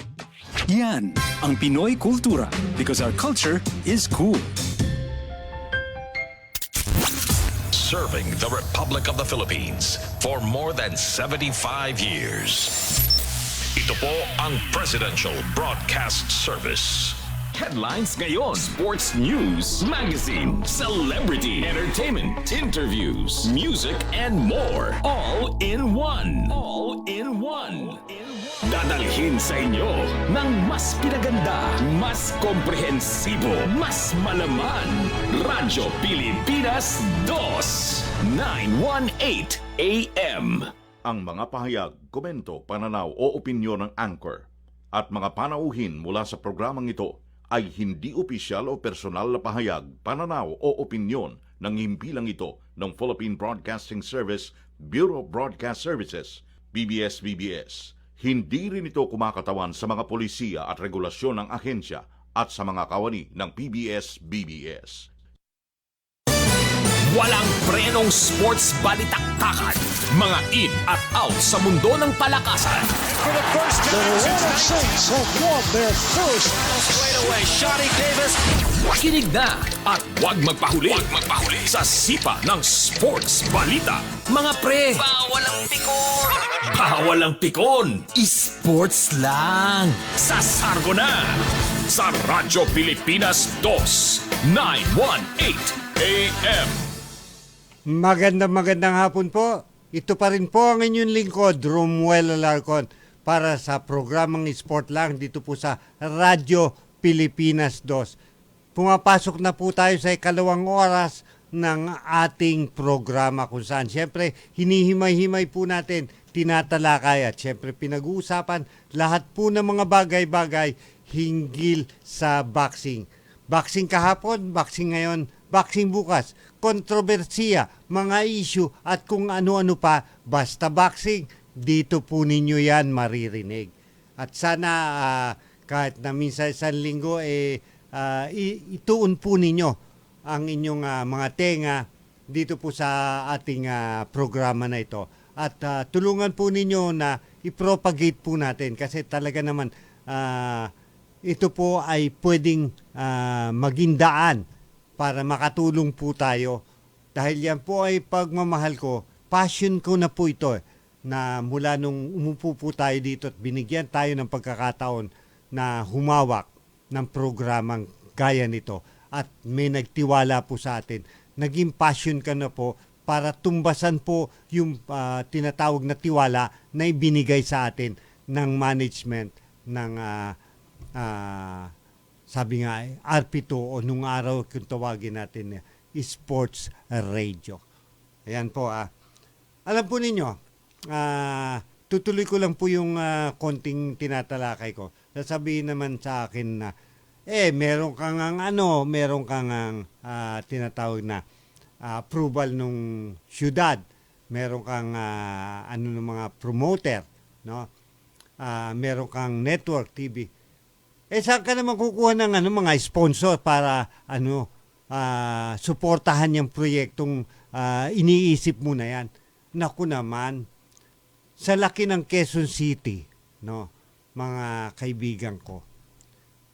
Yan ang Pinoy Kultura, because our culture is cool. Serving the Republic of the Philippines for more than 75 years. Ito po ang Presidential Broadcast Service. Headlines ngayon, sports news, magazine, celebrity, entertainment, interviews, music, and more. All in one. All in one. Dadalhin sa inyo ng mas pinaganda, mas komprehensibo, mas malaman. Radyo Pilipinas 2, 918 AM. Ang mga pahayag, komento, pananaw o opinyon ng Anchor at mga panauhin mula sa programang ito ay hindi opisyal o personal na pahayag, pananaw o opinyon ng himpilang ito ng Philippine Broadcasting Service, Bureau of Broadcast Services, PBS-BBS. Hindi rin ito kumakatawan sa mga polisiya at regulasyon ng ahensya at sa mga kawani ng PBS-BBS. Walang prenong sports balitaktakan. Mga in at out sa mundo ng palakasan. For the first time, the Red Saints have won their first. Straight away, Johnny Davis. Kinig na at huwag magpahuli. Sa sipa ng sports balita. Mga pre, Bawal ang pikon. bawal ang pikon. Sports lang. Sa Sargo na. Sa Radyo Pilipinas 2, 918 AM. Magandang hapon po. Ito pa rin po ang inyong lingkod, Romuel Alarcon, para sa programang Sport Lang dito po sa Radyo Pilipinas 2. Pumapasok na po tayo sa ikalawang oras ng ating programa kung saan siyempre hinihimay-himay po natin, tinatalakay at siyempre pinag-uusapan lahat po ng mga bagay-bagay hinggil sa boxing. Boxing kahapon, boxing ngayon, boxing bukas, kontrobersiya, mga issue at kung ano-ano pa, basta boxing, dito po ninyo yan maririnig. At sana kahit na minsan isang linggo, ituon po ninyo ang inyong mga tenga dito po sa ating programa na ito. At tulungan po ninyo na i-propagate po natin kasi talaga naman ito po ay pwedeng maging daan para makatulong po tayo. Dahil yan po ay pagmamahal ko, passion ko na po ito na mula nung umupo po tayo dito at binigyan tayo ng pagkakataon na humawak ng programang gaya nito at may nagtiwala po sa atin. Naging passion ka na po para tumbasan po yung tinatawag na tiwala na ibinigay sa atin ng management ng sabi nga RP2 o nung araw kung tawagin natin Sports Radio. Ayan po. Alam po ninyo, tutuloy ko lang po yung konting tinatalakay ko. Sasabihin naman sa akin na meron kang meron kang tinatawag na approval nung syudad. Meron kang ng mga promoter, no? Meron kang network TV. Saan ka naman kukuha ng mga sponsor para suportahan yung proyektong iniisip mo na yan? Naku naman, sa laki ng Quezon City, no, mga kaibigan ko,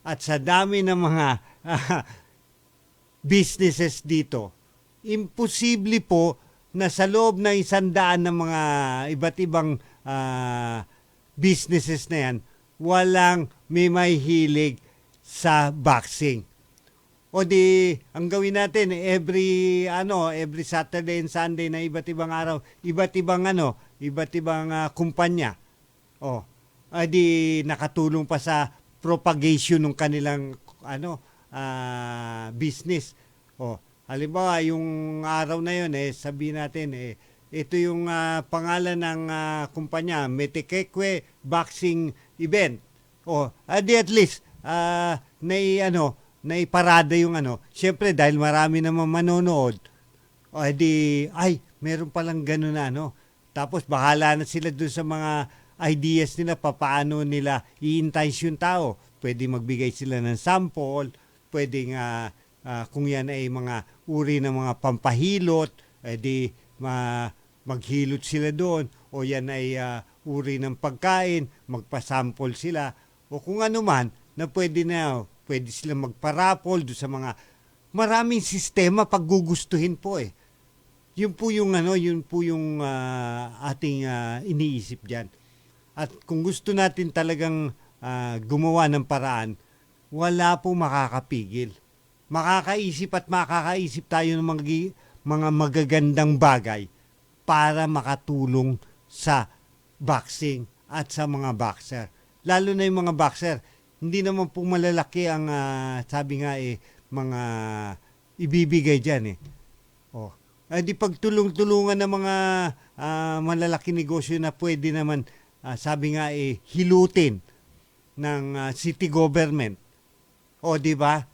at sa dami ng mga businesses dito, imposible po na sa loob ng 100 ng mga iba't ibang businesses na yan, walang may hilig sa boxing. O di, ang gawin natin, every Saturday and Sunday na iba't ibang araw, iba't ibang kumpanya. O, di nakatulong pa sa propagation ng kanilang business. O, halimbawa, yung araw na yun, sabihin natin, ito yung pangalan ng kumpanya, Metekekwe Boxing Event. O, di at least, naiparada yung Siyempre, dahil marami naman manonood, meron palang ganun na, Tapos, bahala na sila dun sa mga ideas nila, paano nila i-entice yung tao. Pwede magbigay sila ng sample, pwedeng, kung yan ay mga uri ng mga pampahilot, maghilot sila doon, o yan ay uri ng pagkain, magpasample sila, o kung ano man, na pwede sila magparapol doon sa mga maraming sistema paggugustuhin po Yun po yung ating iniisip diyan. At kung gusto natin talagang gumawa ng paraan, wala po makakapigil. Makakaisip tayo ng mga magagandang bagay para makatulong sa boxing at sa mga boxer. Lalo na yung mga boxer, hindi naman po malalaki ang sabi nga mga ibibigay diyan di pagtulong-tulungan ng mga malalaki negosyo na pwede naman sabi nga hilutin ng city government. O di ba?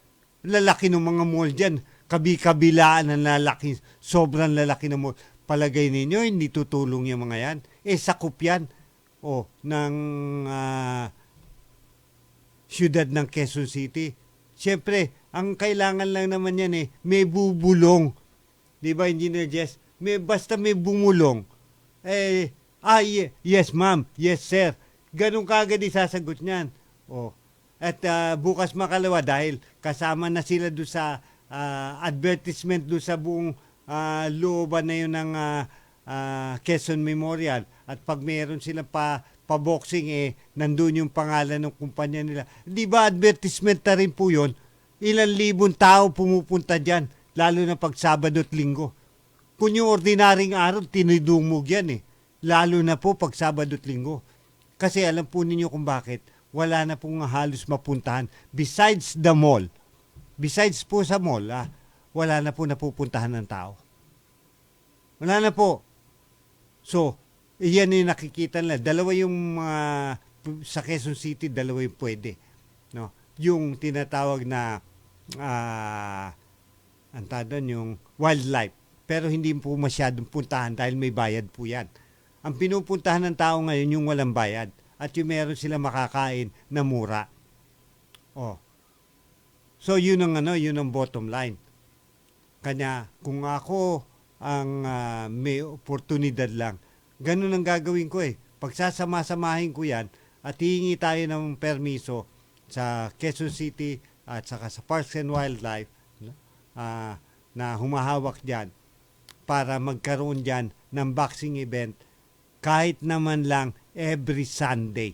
Lalaki ng mga mall diyan, kabi-kabilaan ng lalaki, sobrang lalaki ng mall. Palagay ninyo hindi tutulong yung mga yan? Sakop yan. ng siyudad ng Quezon City. Siyempre, ang kailangan lang naman yan may bubulong. Di ba, Engineer Jess? Basta may bumulong. Yes ma'am, yes sir. Ganun kagad isasagot niyan. At bukas makalawa dahil kasama na sila doon sa advertisement doon sa buong looban na yun ng Quezon Memorial. At pag mayroon silang pa-boxing, nandun yung pangalan ng kumpanya nila. Di ba advertisement na rin po yun? Ilang libong tao pumupunta dyan, lalo na pag Sabado at Linggo. Kung yung ordinaryong araw, tinidumog yan lalo na po pag Sabado at Linggo. Kasi alam po ninyo kung bakit wala na pong halos mapuntahan besides the mall. Besides po sa mall, wala na po napupuntahan ng tao. Wala na po. So, iyan yung nakikita nila. Dalawa yung sa Quezon City, dalawa yung pwede. No? Yung tinatawag na yung wildlife. Pero hindi po masyadong puntahan dahil may bayad po yan. Ang pinupuntahan ng tao ngayon yung walang bayad at yung meron sila makakain na mura. So yun ang bottom line. Kanya kung ako ang may oportunidad lang, ganun ang gagawin ko Pagsasama-samahin ko yan at hihingi tayo ng permiso sa Quezon City at saka sa Parks and Wildlife na humahawak dyan para magkaroon dyan ng boxing event kahit naman lang every Sunday.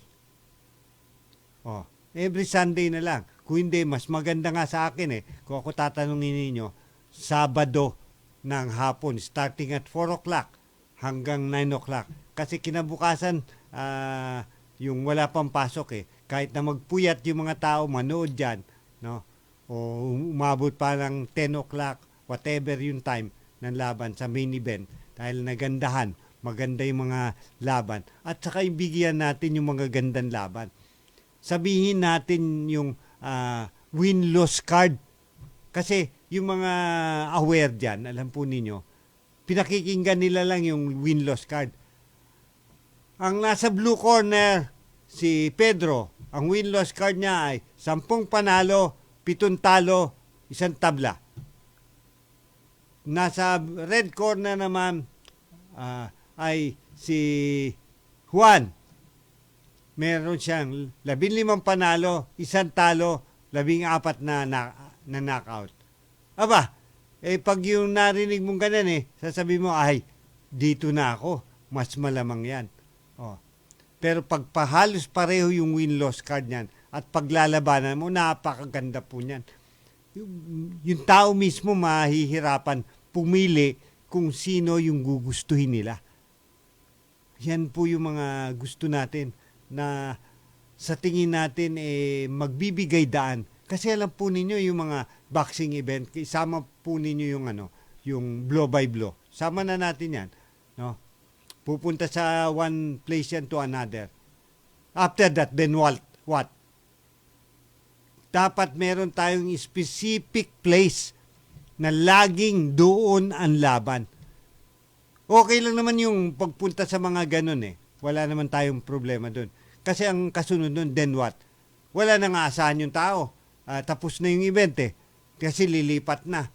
Every Sunday na lang. Kung hindi, mas maganda nga sa akin kung ako tatanungin ninyo, Sabado ng hapon, starting at 4 o'clock hanggang 9 o'clock. Kasi kinabukasan, yung wala pang pasok kahit na magpuyat yung mga tao, manood dyan, no? O umabot pa ng 10 o'clock, whatever yung time ng laban sa main event, dahil nagandahan, maganda yung mga laban. At saka ibigyan natin yung mga gandang laban. Sabihin natin yung win-loss card. Kasi yung mga aware dyan, alam po ninyo, pinakikinggan nila lang yung win-loss card. Ang nasa blue corner, si Pedro, ang win-loss card niya ay 10 panalo, 7 talo, 1 tabla. Nasa red corner naman, ay si Juan. Meron siyang 15 panalo, 1 talo, 14 na knockout. Aba, pag yung narinig mong ganun sasabihin mo, ay, dito na ako. Mas malamang yan. Pero pag pahalos pareho yung win-loss card niyan at paglalabanan mo, napakaganda po niyan. Yung tao mismo mahihirapan pumili kung sino yung gugustuhin nila. Yan po yung mga gusto natin na sa tingin natin magbibigay daan. Kasi alam po ninyo yung mga boxing event, isama po ninyo yung blow by blow. Sama na natin yan. No? Pupunta sa one place yan to another. After that, then what? Dapat meron tayong specific place na laging doon ang laban. Okay lang naman yung pagpunta sa mga ganun Wala naman tayong problema doon. Kasi ang kasunod doon, then what? Wala nang aasahan yung tao. Tapos na yung event Kasi lilipat na.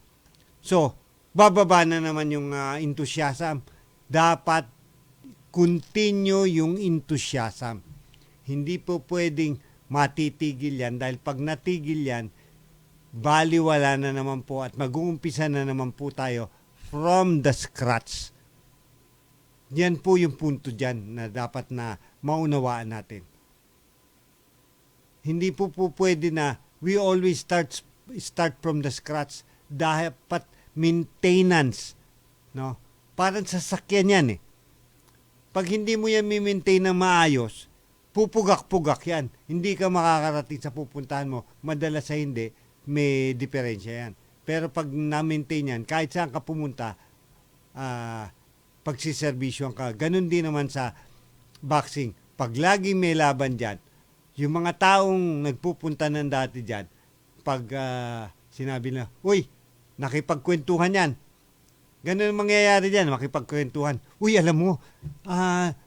So, bababa na naman yung enthusiasm. Dapat continue yung enthusiasm. Hindi po pwedeng matitigil yan dahil pag natigil yan, baliwala na naman po at mag-uumpisa na naman po tayo from the scratch. Yan po yung punto dyan na dapat na maunawaan natin. Hindi po pwede na we always start from the scratch. Dapat maintenance. No? Parang sasakyan yan Pag hindi mo yan mi-maintain na maayos, pupugak-pugak yan. Hindi ka makakarating sa pupuntahan mo. Madalas sa hindi, may diferensya yan. Pero pag na-maintain yan, kahit saan ka pumunta, pagsiservisyon ka. Ganun din naman sa boxing. Pag laging may laban dyan, yung mga taong nagpupunta ng dati dyan, pag sinabi na, uy, nakipagkwentuhan yan. Ganun ang mangyayari dyan, makipagkwentuhan. Uy, alam mo,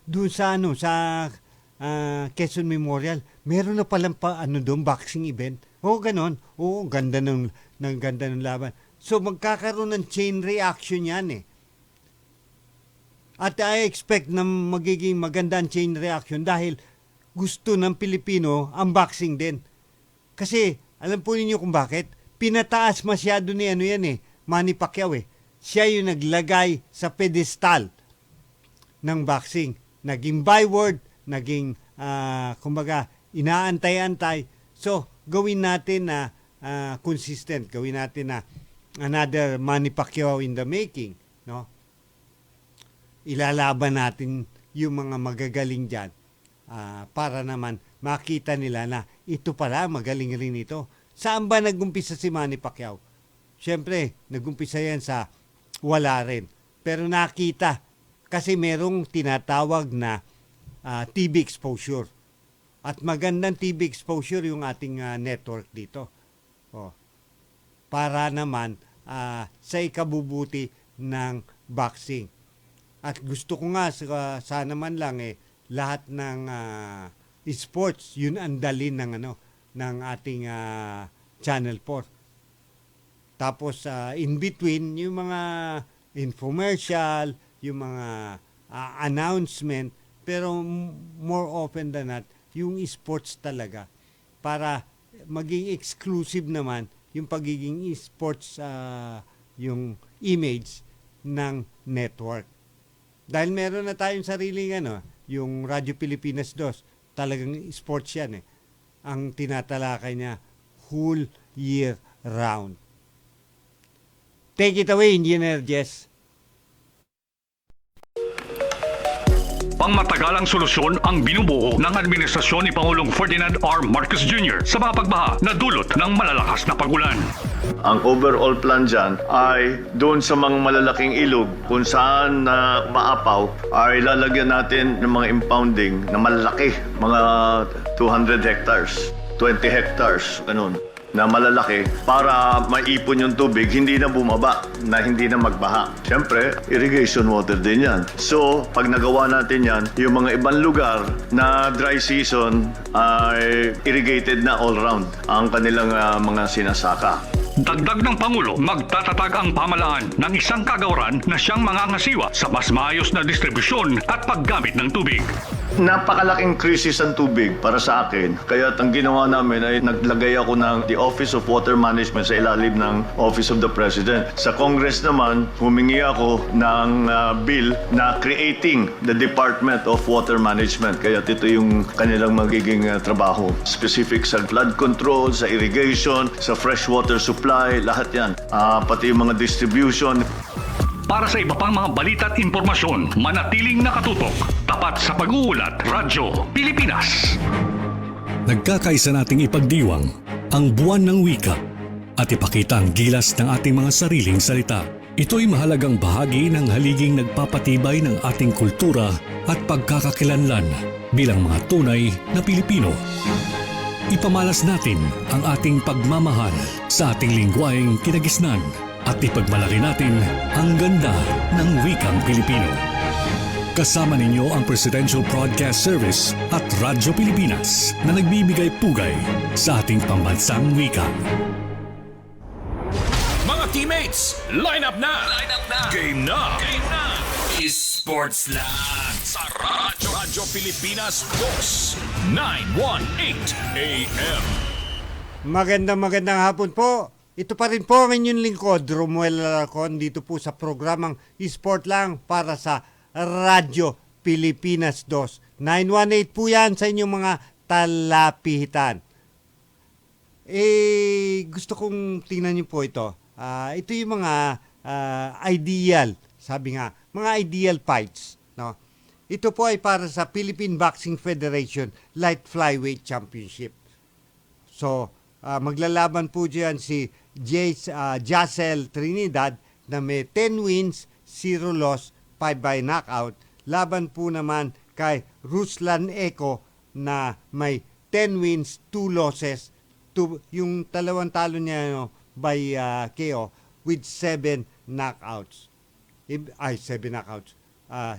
doon sa Quezon Memorial, meron na palang doon, boxing event. Ganon. Ganda ng laban. So, magkakaroon ng chain reaction yan eh. At I expect na magiging maganda ang chain reaction dahil gusto ng Pilipino ang boxing din. Kasi, alam po ninyo kung bakit? Pinataas masyado ni Manny Pacquiao eh. Siya yung naglagay sa pedestal ng boxing. Naging byword, naging, inaantay-antay. So, gawin natin na consistent. Gawin natin na another Manny Pacquiao in the making. No? Ilalaban natin yung mga magagaling dyan para naman makita nila na ito pala, magaling rin ito. Saan ba nagumpisa si Manny Pacquiao? Siyempre, nagumpisa yan sa wala rin. Pero nakita kasi merong tinatawag na TV exposure. At magandang TV exposure yung ating network dito. Para naman sa ikabubuti ng boxing. At gusto ko nga, sana man lang lahat ng sports, yun ang dalin ng ating Channel 4. Tapos, in between, yung mga infomercial, yung mga announcement, pero more often than not, yung sports talaga. Para maging exclusive naman yung pagiging sports, yung image ng network. Dahil meron na tayong sariling yung Radyo Pilipinas 2, talagang sports yan eh. Ang tinatalakay niya, whole year round. Take it away, Engineer Jess. Pangmatagalang solusyon ang binubuo ng administrasyon ni Pangulong Ferdinand R. Marcos Jr. sa mga pagbaha na dulot ng malalakas na pagulan. Ang overall plan dyan ay doon sa mga malalaking ilog kung saan na maapaw ay lalagyan natin ng mga impounding na malalaki, mga 200 hectares, 20 hectares, ganun, na malalaki para maipon yung tubig, hindi na bumaba, na hindi na magbaha. Siyempre, irrigation water din yan. So, pag nagawa natin yan, yung mga ibang lugar na dry season ay irrigated na all round ang kanilang mga sinasaka. Dagdag ng Pangulo, magtatatag ang pamalaan ng isang kagawaran na siyang mangangasiwa sa mas maayos na distribusyon at paggamit ng tubig. Napakalaking krisis ang tubig para sa akin. Kaya ang ginawa namin ay naglagay ako ng the Office of Water Management sa ilalim ng Office of the President. Sa Congress naman, humingi ako ng bill na creating the Department of Water Management. Kaya ito yung kanilang magiging trabaho. Specific sa flood control, sa irrigation, sa freshwater supply, lahat yan. Pati yung mga distribution. Para sa iba pang mga balita at impormasyon, manatiling nakatutok. Tapat sa pag-uulat, Radyo Pilipinas. Nagkakaisa nating ipagdiwang ang buwan ng wika at ipakita ang gilas ng ating mga sariling salita. Ito'y mahalagang bahagi ng haliging nagpapatibay ng ating kultura at pagkakakilanlan bilang mga tunay na Pilipino. Ipamalas natin ang ating pagmamahal sa ating lingwaheng kinagisnan at ipagmalaki natin ang ganda ng wikang Pilipino. Kasama ninyo ang Presidential Broadcast Service at Radyo Pilipinas na nagbibigay pugay sa ating pambansang wika. Mga teammates, line up na! Game na! Esports lang sa Radyo Pilipinas Box 918 AM. Magandang hapon po. Ito pa rin po ang inyong lingkod, Romuel Alarcon, dito po sa programang Esport Lang para sa Radyo Pilipinas 2. 918 po yan sa inyong mga talapitan. Gusto kong tingnan niyo po ito. Ito yung mga ideal, sabi nga, mga ideal fights. No? Ito po ay para sa Philippine Boxing Federation Light Flyweight Championship. So, maglalaban po dyan si Jacel Trinidad na may 10 wins, 0 loss, 5 by knockout. Laban po naman kay Ruslan Eco na may 10 wins, 2 losses, yung dalawang talo niya by KO with 7 knockouts. 7 knockouts.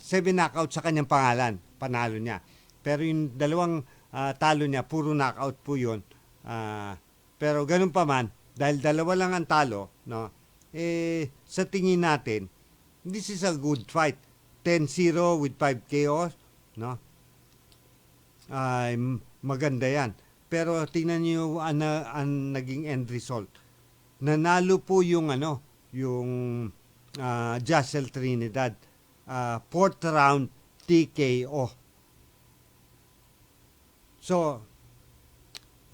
7 knockouts sa kanyang pangalan, panalo niya. Pero yung dalawang talo niya, puro knockout po yun. Pero ganun pa man, dahil dalawa lang ang talo, no, sa tingin natin, this is a good fight. 10-0 with 5 KOs, no? Maganda yan. Pero tingnan niyo ang naging end result. Nanalo po yung Jassel Trinidad. Fourth round TKO. So,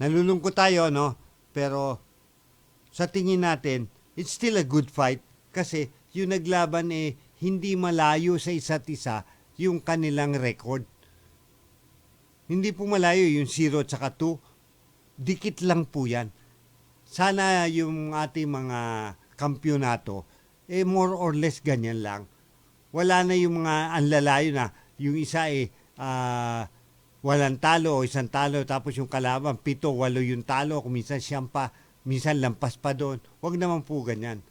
nalulungkot tayo, no? Pero sa tingin natin, it's still a good fight kasi yung naglaban hindi malayo sa isa't isa yung kanilang record. Hindi po malayo yung 0 at 2. Dikit lang po yan. Sana yung ating mga kampyonato, more or less ganyan lang. Wala na yung mga anlalayo na yung isa walang talo o isang talo tapos yung kalaban 7, 8 yung talo, kung minsan siyam pa, minsan lampas pa doon. Huwag naman po ganyan.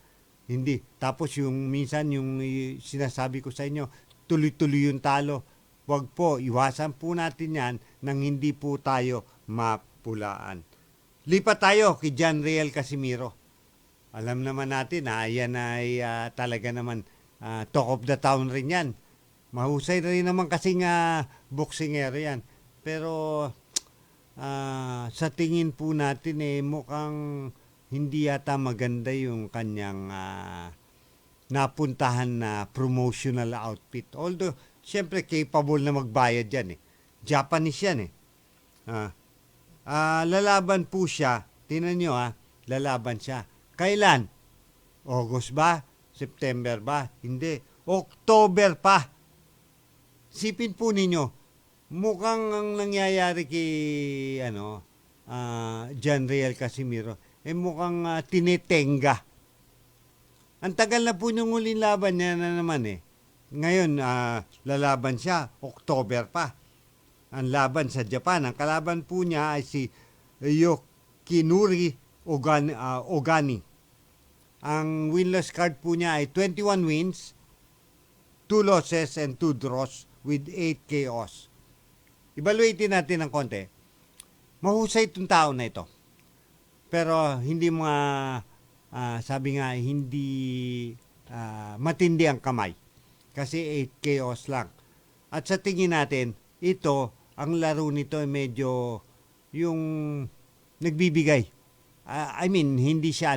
Hindi. Tapos yung minsan yung sinasabi ko sa inyo, tuloy-tuloy yung talo. Huwag po, iwasan po natin yan nang hindi po tayo mapulaan. Lipat tayo kay John Riel Casimiro. Alam naman natin na yan ay talaga naman talk of the town rin yan. Mahusay rin naman kasing boksingero yan. Pero sa tingin po natin mukhang hindi yata maganda yung kanyang napuntahan na promotional outfit. Although, siyempre capable na magbayad yan Japanese yan lalaban po siya. Tingnan nyo lalaban siya. Kailan? August ba? September ba? Hindi. October pa. Sipin po ninyo, mukhang ang nangyayari kay John Riel Casimiro, mukhang tinetenga. Ang tagal na po nung huling laban niya na naman Ngayon, lalaban siya, October pa. Ang laban sa Japan. Ang kalaban po niya ay si Yokinuri Ogani. Ang winless card po niya ay 21 wins, 2 losses, and 2 draws with 8 KOs. Evaluate natin ng konti. Mahusay itong tao na ito. Pero hindi sabi nga, hindi matindi ang kamay. Kasi 8 KOs lang. At sa tingin natin, ito, ang laro nito ay medyo yung nagbibigay. Hindi siya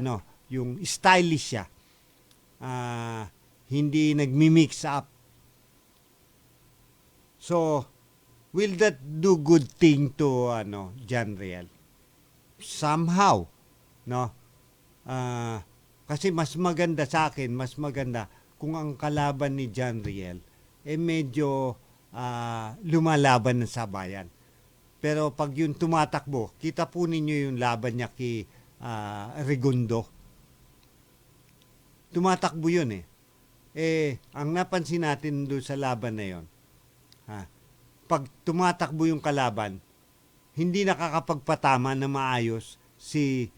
yung stylish siya. Hindi nagmi-mix up. So, will that do good thing to John Riel? Somehow, no? Kasi mas maganda sa akin, mas maganda kung ang kalaban ni John Riel medyo lumalaban ng sabayan. Pero pag yung tumatakbo, kita po ninyo yung laban niya kay Regundo. Tumatakbo yun ang napansin natin doon sa laban na yun, pag tumatakbo yung kalaban, hindi nakakapagpatama na maayos si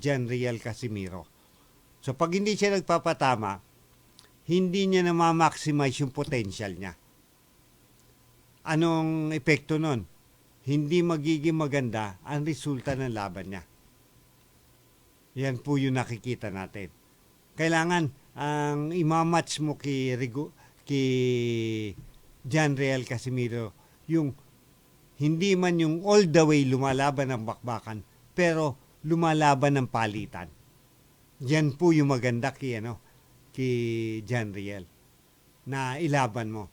John Riel Casimiro. So pag hindi siya nagpapatama, hindi niya na ma-maximize yung potential niya. Anong epekto nun? Hindi magiging maganda ang resulta ng laban niya. Yan po yung nakikita natin. Kailangan ang imamatch mo kay John Riel Casimiro, yung hindi man yung all the way lumalaban ng bakbakan, pero lumalaban ng palitan. Yan po yung maganda kay John Riel na ilaban mo.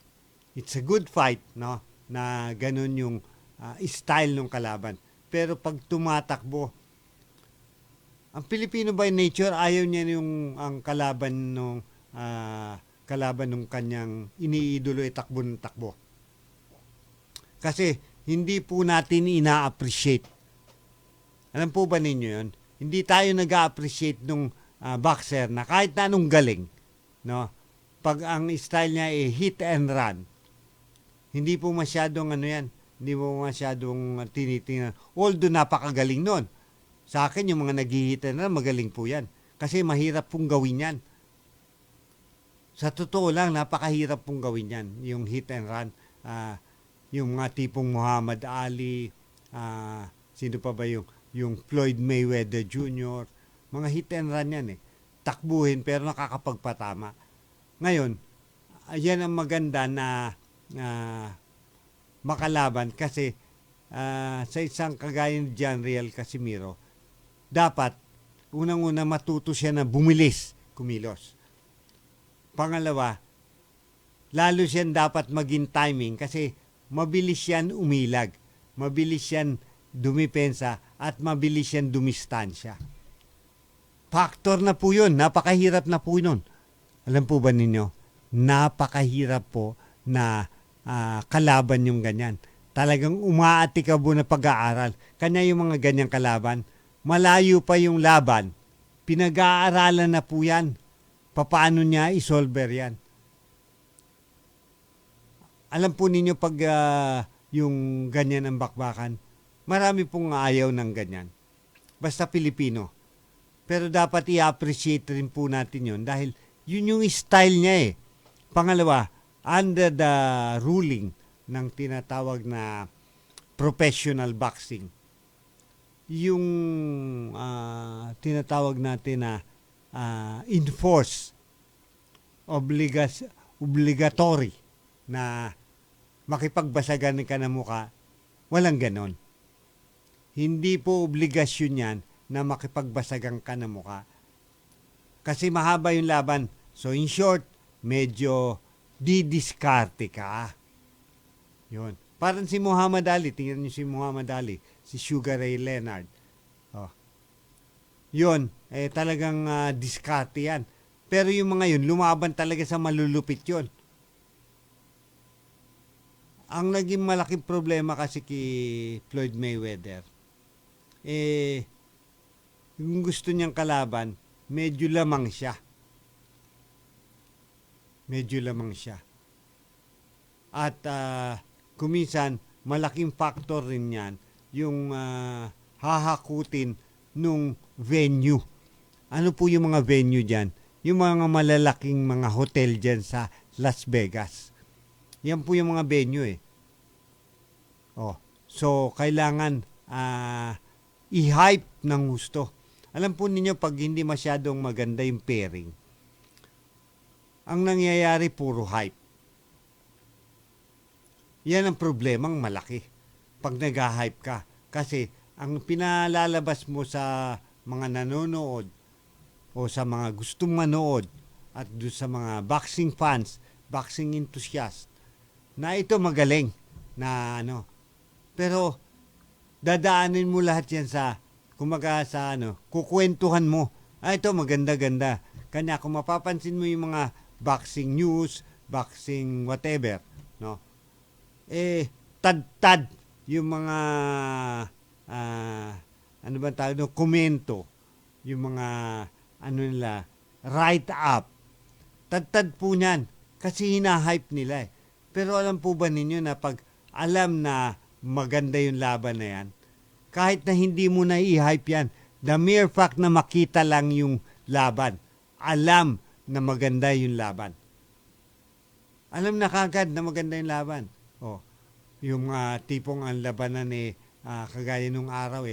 It's a good fight, no? Na ganun yung style ng kalaban. Pero pag tumatakbo, ang Pilipino by nature, ayaw niya yung ang kalaban ng kanyang iniidolo takbo ng takbo. Kasi hindi po natin ina-appreciate. Alam po ba ninyo yun? Hindi tayo nag-appreciate nung boxer na kahit na anong galing, no? Pag ang style niya hit and run, hindi po masyadong hindi po masyadong tinitingnan. Although napakagaling nun. Sa akin, yung mga nag-hit and run, magaling po yan. Kasi mahirap pong gawin yan. Sa totoo lang, napakahirap pong gawin yan, yung hit and run. yung mga tipong Muhammad Ali, sino pa ba yung Floyd Mayweather Jr., mga hit and run yan takbuhin pero nakakapagpatama. Ngayon, yan ang maganda na makalaban kasi sa isang kagaya ni John Riel Casimiro, dapat unang-una matuto siya na kumilos. Pangalawa, lalo siya dapat maging timing kasi mabilis yan umilag, mabilis yan dumipensa at mabilis yan dumistansya. Factor na po yun, napakahirap na po yun. Alam po ba ninyo, napakahirap po na kalaban yung ganyan. Talagang umaatikabo na pag-aaral. Kanya yung mga ganyang kalaban, malayo pa yung laban, pinag-aaralan na po yan. Paano niya isolver yan? Alam po ninyo pag yung ganyan ang bakbakan, marami pong ayaw ng ganyan. Basta Pilipino. Pero dapat i-appreciate rin po natin yun dahil yun yung style niya Pangalawa, under the ruling ng tinatawag na professional boxing, yung tinatawag natin na enforce, obligatory na makipagbasagan ka ng muka, walang ganon. Hindi po obligasyon yan na makipagbasagan ka ng muka. Kasi mahaba yung laban. So in short, medyo didiskarte ka. Yun. Parang si Muhammad Ali, tingnan niyo si Muhammad Ali, si Sugar Ray Leonard. Yun, talagang diskarte yan. Pero yung mga yun, lumaban talaga sa malulupit yun. Ang naging malaking problema kasi kay Floyd Mayweather, yung gusto niyang kalaban, medyo lamang siya. At kuminsan, malaking factor rin yan, yung hahakutin nung venue. Ano po yung mga venue dyan? Yung mga malalaking mga hotel dyan sa Las Vegas. Yan po yung mga venue So, kailangan i-hype ng gusto. Alam po ninyo, pag hindi masyadong maganda yung pairing, ang nangyayari puro hype. Yan ang problemang malaki pag nag-hype ka. Kasi ang pinalalabas mo sa mga nanonood o sa mga gustong manood at doon sa mga boxing fans, boxing enthusiast, na ito magaling na Pero dadaanin mo lahat yan sa kukwentuhan mo. Ito maganda-ganda. Kanya kung mapapansin mo yung mga boxing news, boxing whatever, tad-tad yung mga komento, yung mga write up. Tad-tad po niyan kasi hina-hype nila Pero alam po ba ninyo na pag alam na maganda yung laban na yan, kahit na hindi mo na i-hype yan, the mere fact na makita lang yung laban, alam na maganda yung laban. Alam na kagad na maganda yung laban. Yung tipong ang labanan kagaya nung araw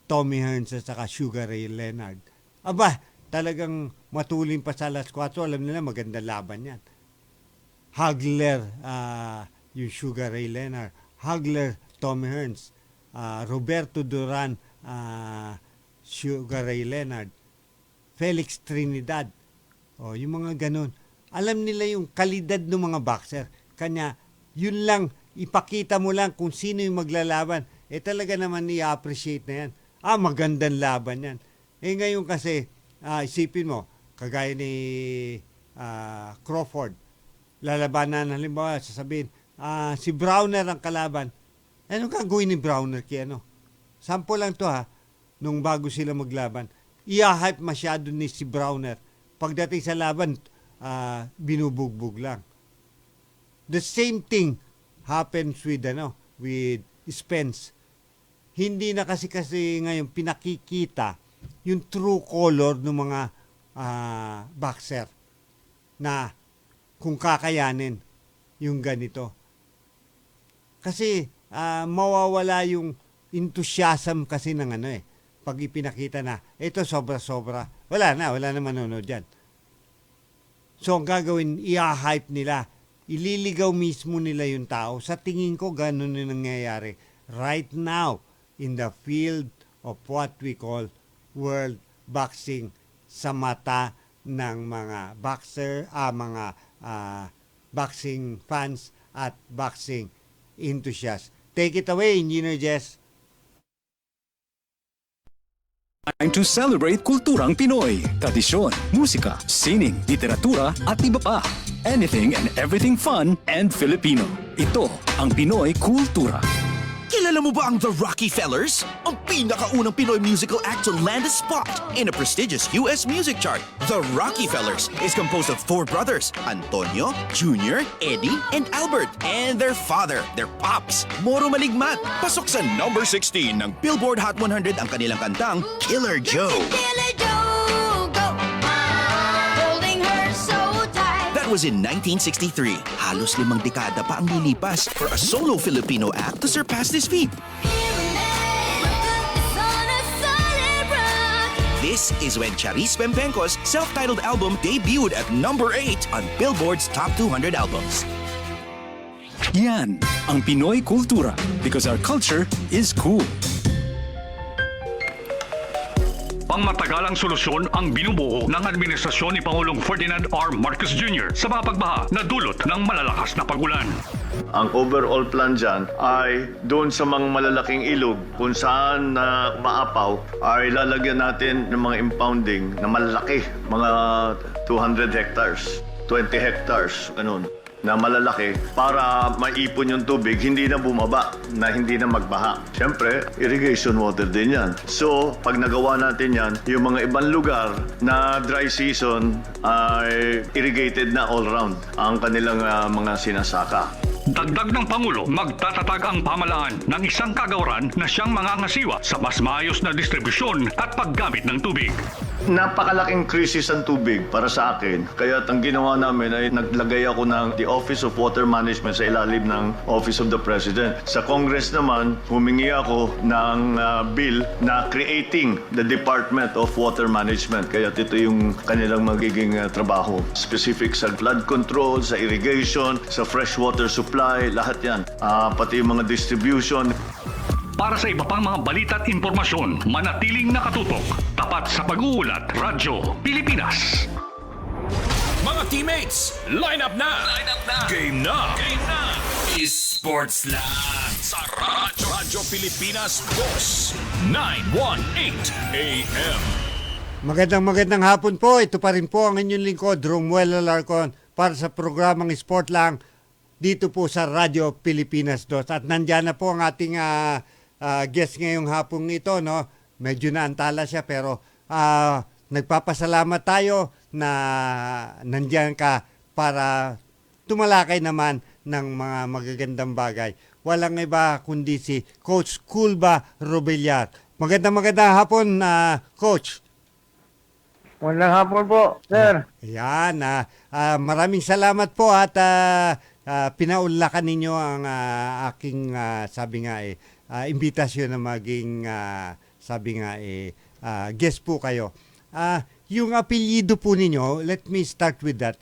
Tommy Hearns at saka Sugar Ray Leonard. Aba, talagang matuling pa sa alas 4, alam nila maganda laban yan. Hagler, yung Sugar Ray Leonard. Hagler, Tommy Hearns. Roberto Duran, Sugar Ray Leonard. Felix Trinidad. Yung mga ganun. Alam nila yung kalidad ng mga boxer. Kanya, yun lang, ipakita mo lang kung sino yung maglalaban. Talaga naman i-appreciate na yan. Magandang laban yan. Ngayon kasi, isipin mo, kagaya ni Crawford, lalabanan, halimbawa, sasabihin, si Browner ang kalaban. Anong gagawin ni Browner kaya Sample lang to nung bago sila maglaban. I-hype masyado ni si Browner. Pagdating sa laban, binubugbog lang. The same thing happens with Spence. Hindi na kasi ngayon pinakikita yung true color ng mga boxer na kung kakayanin yung ganito. Kasi mawawala yung enthusiasm kasi ng pag ipinakita na ito sobra-sobra. Wala na manonood dyan. So ang gagawin, i-hype nila. Ililigaw mismo nila yung tao. Sa tingin ko, ganun yung nangyayari right now in the field of what we call world boxing sa mata ng mga boxer, mga boxing fans at boxing enthusiasts. Take it away, Engineer Jess. Time to celebrate kulturang Pinoy. Tradisyon, musika, sining, literatura at iba pa. Anything and everything fun and Filipino. Ito ang Pinoy Kultura. Kilala mo ba ang The Rockefellers? Ang pinakaunang Pinoy musical act to land a spot in a prestigious US music chart. The Rockefellers is composed of 4 brothers, Antonio, Junior, Eddie, and Albert, and their father, their pops, Moro Maligmat. Pasok sa number 16 ng Billboard Hot 100 ang kanilang kantang Killer Joe. That was in 1963. Halos 5 dekada pa ang lilipas for a solo Filipino act to surpass this feat. This is when Charis Pempenco's self-titled album debuted at number 8 on Billboard's Top 200 albums. Yan ang Pinoy Kultura because our culture is cool. Pangmatagalang solusyon ang binubuo ng administrasyon ni Pangulong Ferdinand R. Marcos Jr. sa mga pagbaha na dulot ng malalakas na pagulan. Ang overall plan dyan ay doon sa mga malalaking ilog kung saan na maapaw ay lalagyan natin ng mga impounding na malalaki, mga 200 hectares, 20 hectares, ganun, na malalaki para maipon yung tubig, hindi na bumaba, na hindi na magbaha. Siyempre, irrigation water din yan. So, pag nagawa natin yan, yung mga ibang lugar na dry season ay irrigated na all round ang kanilang mga sinasaka. Dagdag ng Pangulo, magtatatag ang pamahalaan ng isang kagawaran na siyang mangangasiwa sa mas maayos na distribusyon at paggamit ng tubig. Napakalaking krisis ang tubig para sa akin. Kaya ang ginawa namin ay naglagay ako ng the Office of Water Management sa ilalim ng Office of the President. Sa Congress naman, humingi ako ng bill na creating the Department of Water Management. Kaya ito yung kanilang magiging trabaho. Specific sa flood control, sa irrigation, sa freshwater supply, lahat yan. Pati yung mga distribution. Para sa iba pang mga balita at impormasyon, manatiling nakatutok. Tapat sa pag-uulat, Radyo Pilipinas. Mga teammates, line up na! Game na! Esports lang sa Radyo Pilipinas 918 AM. Magandang hapon po. Ito pa rin po ang inyong lingkod, Romuel Alarcon, para sa programang Sport Lang dito po sa Radyo Pilipinas 2. At nandyan na po ang ating guest ngayong hapong ito, no? Medyo naantala siya pero nagpapasalamat tayo na nandiyan ka para tumalakay naman ng mga magagandang bagay. Walang iba kundi si Coach Culba Robillar. Magandang hapon, Coach. Magandang hapon po, sir. Ayan, maraming salamat po at pinaunlakan ninyo ang aking imbitasyon na maging guest po kayo. Yung apelyido po ninyo, let me start with that.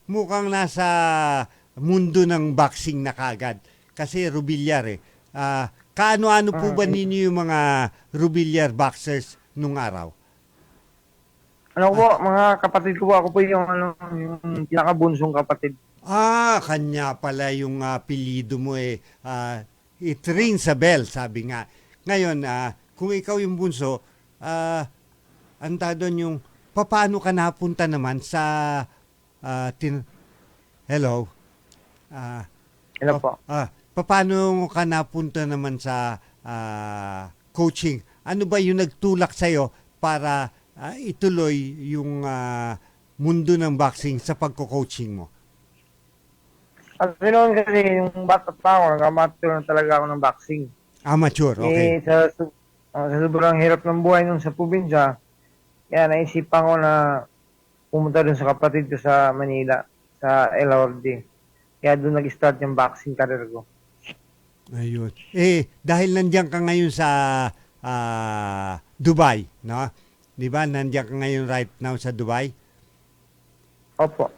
Mukhang nasa mundo ng boxing na kagad. Kasi Robillar kaano-ano po ba ninyo yung mga Robillar boxers nung araw? Ano po, mga kapatid ko po, ako po yung pinakabunsong kapatid. Kanya pala yung apelyido mo it rings a bell, sabi nga. Ngayon, kung ikaw yung bunso, anta doon yung, paano ka napunta naman sa, hello? Hello po. Paano ka napunta naman sa coaching? Ano ba yung nagtulak sa'yo para ituloy yung mundo ng boxing sa pagko-coaching mo? Kasi noon kasi yung bata pa ako, nag-amateur na talaga ako ng boxing. Amateur, okay. Sa sobrang hirap ng buhay nung sa probinsya, kaya naisipan ko na pumunta dun sa kapatid ko sa Manila, sa LRD. Kaya doon nag-start yung boxing career ko. Ayun. Dahil nandiyan ka ngayon sa Dubai, no? Di ba? Nandiyan ka ngayon right now sa Dubai? Opo.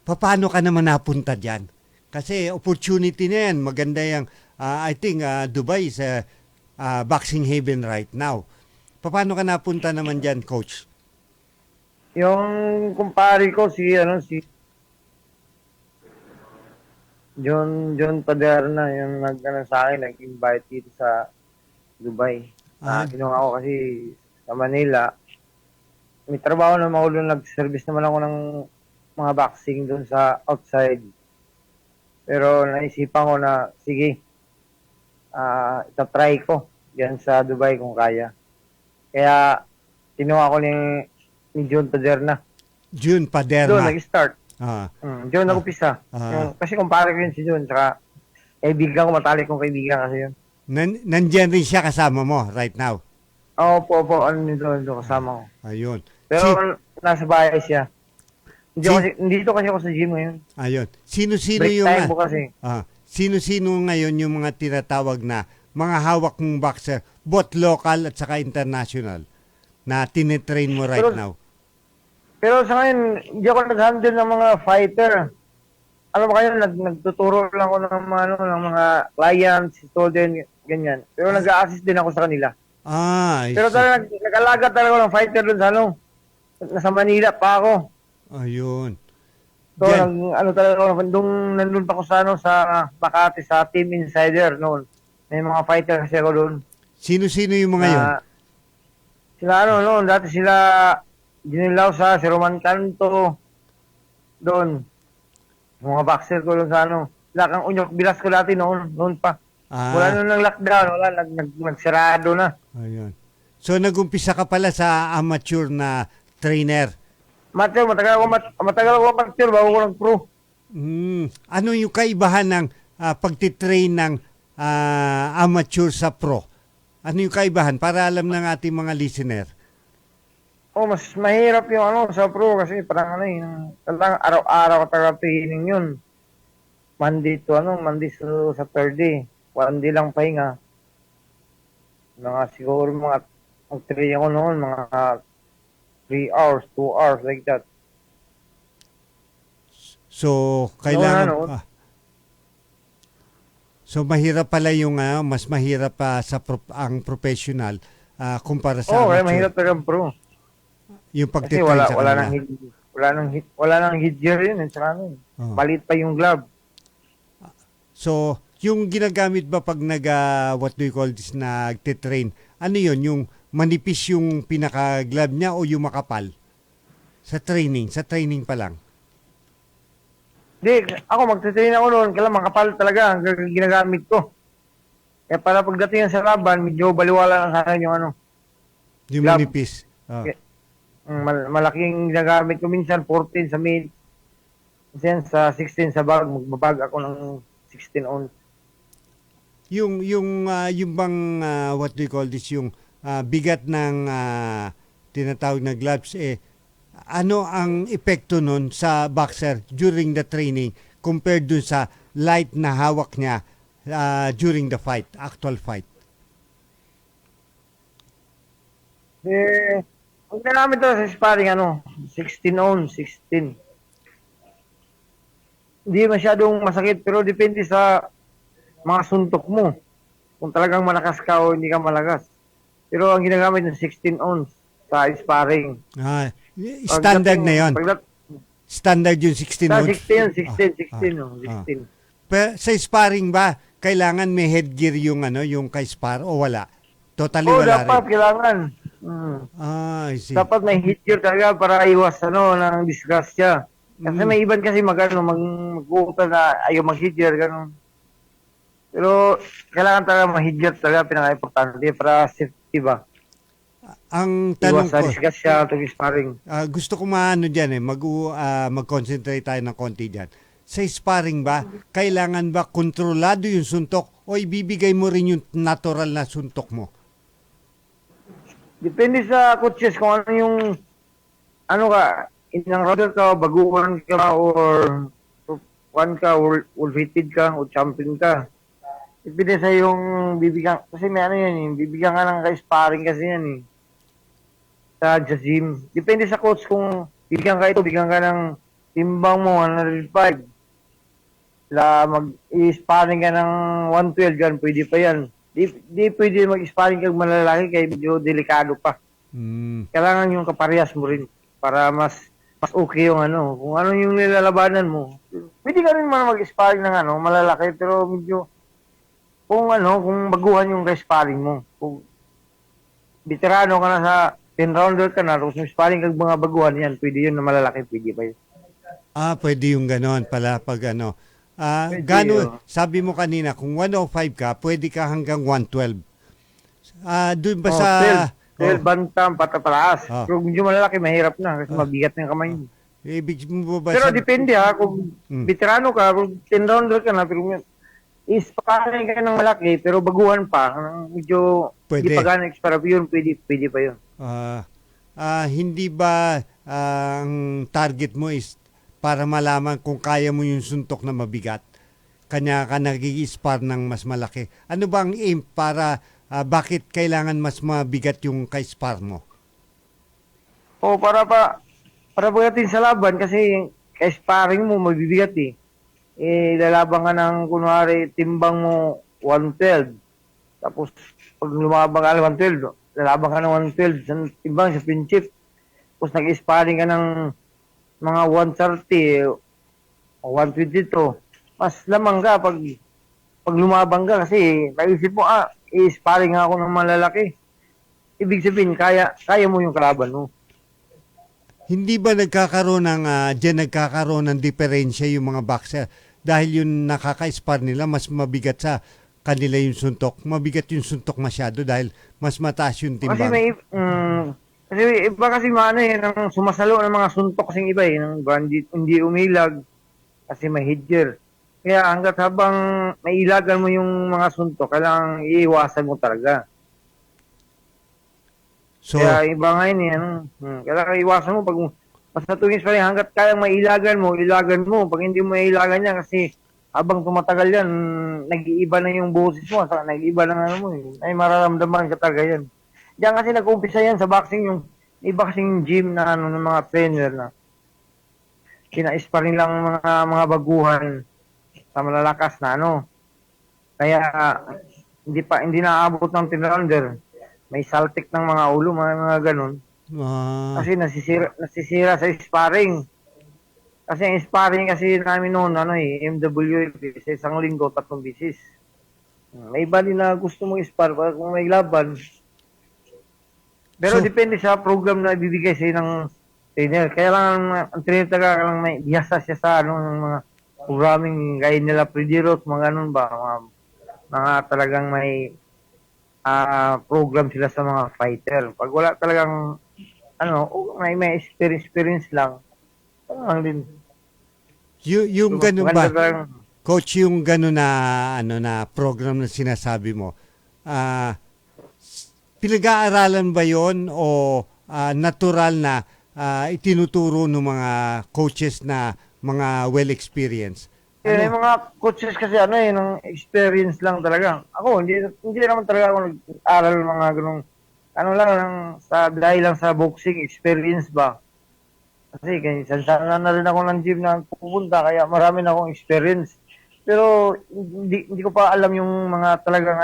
Paano ka naman napunta dyan? Kasi opportunity na yan. Maganda yung, I think Dubai is a boxing haven right now. Paano ka napunta naman dyan, Coach? Yung kumpare ko, si John Paderna, yung sa akin, nag-invite dito sa Dubai. Ginawa ko kasi sa Manila. May trabaho na maulo, nag-service naman ako ng mga boxing doon sa outside. Pero naisipan ko na, sige, itatry ko yan sa Dubai kung kaya. Kaya, kinuha ko ni John Paderna. John Paderna? Doon, nag-start. John nag-upisa. Kasi kumpare ko yun si John, saka kaibigan ko, matalik kong kaibigan kasi yun. Nandyan rin siya kasama mo right now? Opo, doon kasama ko. Ayun. Pero nasa bahay siya. Dito kasi ako sa gym ngayon. Ayun. Sino-sino break yung... time po kasi. Sino-sino ngayon yung mga tinatawag na mga hawak mong boxer, both local at saka international, na tinitrain mo right now? Pero sa ngayon, hindi ako nag-handle ng mga fighter. Alam mo kayo, nagtuturo lang ako ng mga clients, student, ganyan. Pero nag-a-assist din ako sa kanila. Pero talaga, nag-alaga talaga ako ng fighter doon sa nasa Manila pa ako. Ayun. So, talaga, nandun pa ako sa Makati, sa Team Insider noon. May mga fighter kasi ako doon. Sino-sino yung mga yun? Sila noon, dati sila Ginilaw sa si Roman Canto doon. Mga boxer ko doon sa Lakang Unyok, bilas ko dati noon pa. Wala nung lockdown, nagsirado na. Ayun. So, nag-umpisa ka pala sa amateur na trainer? Matagal ako amateur bago ko nag-pro. Ano yung kaibahan ng pagtitrain ng amateur sa pro? Ano yung kaibahan para alam ng ating mga listener? Mas mahirap yung sa pro kasi parang talagang araw-araw ka talaga training yun. Monday to Saturday. One day lang pahinga. Siguro mag-train ako noon, mga 3 hours, 2 hours, like that. So, kailangan... So, mahirap pala yung, mas mahirap pa ang professional kumpara sa amateur. Mahirap talaga ang pro. Yung pagtitrain sa kanila. Wala nang headgear yun. Balit pa yung glove. So, yung ginagamit ba pag what do you call this, nagtitrain, ano yun? Yung manipis yung pinaka-glove niya o yung makapal? Sa training pa lang. Hindi, ako magtitrain ako noon, kailangan makapal talaga ang ginagamit ko. Kaya para pagdating sa laban, medyo baliwala lang sa akin yung yung manipis. Malaking ginagamit ko minsan 14 sa main. Minsan sa 16 sa bag, magbabag ako ng 16 ounce. Yung bang what do you call this, yung bigat ng tinatawag na gloves, ano ang epekto nun sa boxer during the training compared dun sa light na hawak niya during the fight, actual fight? Ang namin ito sa sparring, 16 ounce, 16. Hindi masyadong masakit, pero depende sa mga suntok mo. Kung talagang malakas ka o hindi ka malakas. Pero ang ginagamit ng 16 ounce sa sparring. Standard na yun? Standard yung 16 ounce? 16. Pero sa sparring ba, kailangan may headgear yung yung kay-spar o wala? Totally wala dapat, rin? Kailangan. I see. Dapat may headgear talaga para iwas ng disgrasya. Kasi may iban kasi mag-uutan na ayaw mag-headgear, gano'n. Pero kailangan talaga mag-headgear talaga, pinaka-importante para safety ba? Ang tanong iwas sa disgrasya to sparring. Gusto ko dyan mag-concentrate tayo ng konti dyan. Sa sparring ba, kailangan ba kontrolado yung suntok o ibibigay mo rin yung natural na suntok mo? Depende sa coaches kung ano yung inang rounder ka, baguhan ka, or one ka, or fitted ka, o champion ka. Depende sa yung bibigyan, kasi may ano yan, bibigyan ka ng ka-sparring kasi yan sa gym. Depende sa coach kung bigyan ka ito, bigyan ka ng timbang mo, 105. Mag-sparring ka ng 112 yan, pwede pa yan. Di pwede mag-sparring kag malalaki kaya medyo delikado pa. Kailangan yung kaparehas mo rin para mas okay yung ano. Kung ano yung nilalabanan mo, pwede ka rin man mag-sparring ng malalaki pero medyo kung baguhan yung sparring mo. Kung veterano ka na sa 10 rounder ka na, kung sparring kag mga baguhan yan, pwede yun na malalaki, pwede pa yun. Pwede yung ganon pala pag sabi mo kanina, kung 105 ka, pwede ka hanggang 112. Doon ba sa... 12 bantam, patataas. Pero medyo malalaki, mahirap na kasi mabigat na yung kamay mo. Ibig mo ba pero depende kung veterano ka, kung 10 rounder ka na, pero isparring ka ng malaki, pero baguhan pa, medyo pwede. Di pa gano'ng expire yun, pwede pa yun. Hindi ba ang target mo is para malaman kung kaya mo yung suntok na mabigat? Kanya ka nag-i-spar ng mas malaki. Ano ba ang aim para bakit kailangan mas mabigat yung ka-spar mo? Para buhatin sa laban kasi ka-sparring mo mabibigat lalaban ka ng kunwari timbang mo 112. Tapos pag lumabang ka ng 112, lalaban ka ng 112 sa timbang sa pinchip. Tapos nag-sparring ka ng mga 130 o 122. Mas lamang ka pag lumabang ka kasi naisip mo, i-sparring ako ng malalaki. Ibig sabihin, kaya mo yung kalaban mo. Hindi ba nagkakaroon ng diferensya yung mga boxer dahil yung nakaka-spar nila mas mabigat sa kanila yung suntok? Mabigat yung suntok masyado dahil mas mataas yung timbang. Kasi iba kasi ng sumasalo ng mga suntok kasing iba ng hindi umilag kasi may headgear. Kaya hanggat habang mailagan mo yung mga suntok, kailangang iiwasan mo talaga. Kaya iba nga yun kailangan iwasan mo pag mas natungis pa rin hanggat kayang mailagan mo, ilagan mo. Pag hindi mo mailagan yan kasi habang tumatagal yan, nag-iiba na yung boses mo, nag-iiba na ay mararamdaman ka talaga yan. Diyan kasi nag-umpisa yan sa boxing yung iba kasing gym na ng mga trainer na kina-spar nilang mga baguhan sa malalakas na Kaya hindi naabot ng 10 rounder. May saltik ng mga ulo, mga ganun. Kasi nasisira sa sparring. Kasi ang sparring kasi namin noon, MWF, sa isang linggo, 3 bisis. May iba din na gusto mong spar kung may laban. Pero depende sa program na ibibigay sa'yo ng trainer. Kaya lang, ang trainer talaga lang may biyasa siya sa ng mga programming gaya nila Predirot, mga ganun ba, mga talagang may program sila sa mga fighter. Pag wala talagang may experience lang din. Yung ganun ba? Coach, yung ganun na program na sinasabi mo, pinag-aaralan ba yon o natural na itinuturo ng mga coaches na mga well-experienced? Yung mga coaches kasi ng experience lang talaga. Ako, hindi naman talaga ako nag-aral mga ganung dahil lang sa boxing experience ba. Kasi sana na rin ako ng gym na pupunta kaya marami na akong experience. Pero hindi ko pa alam yung mga talagang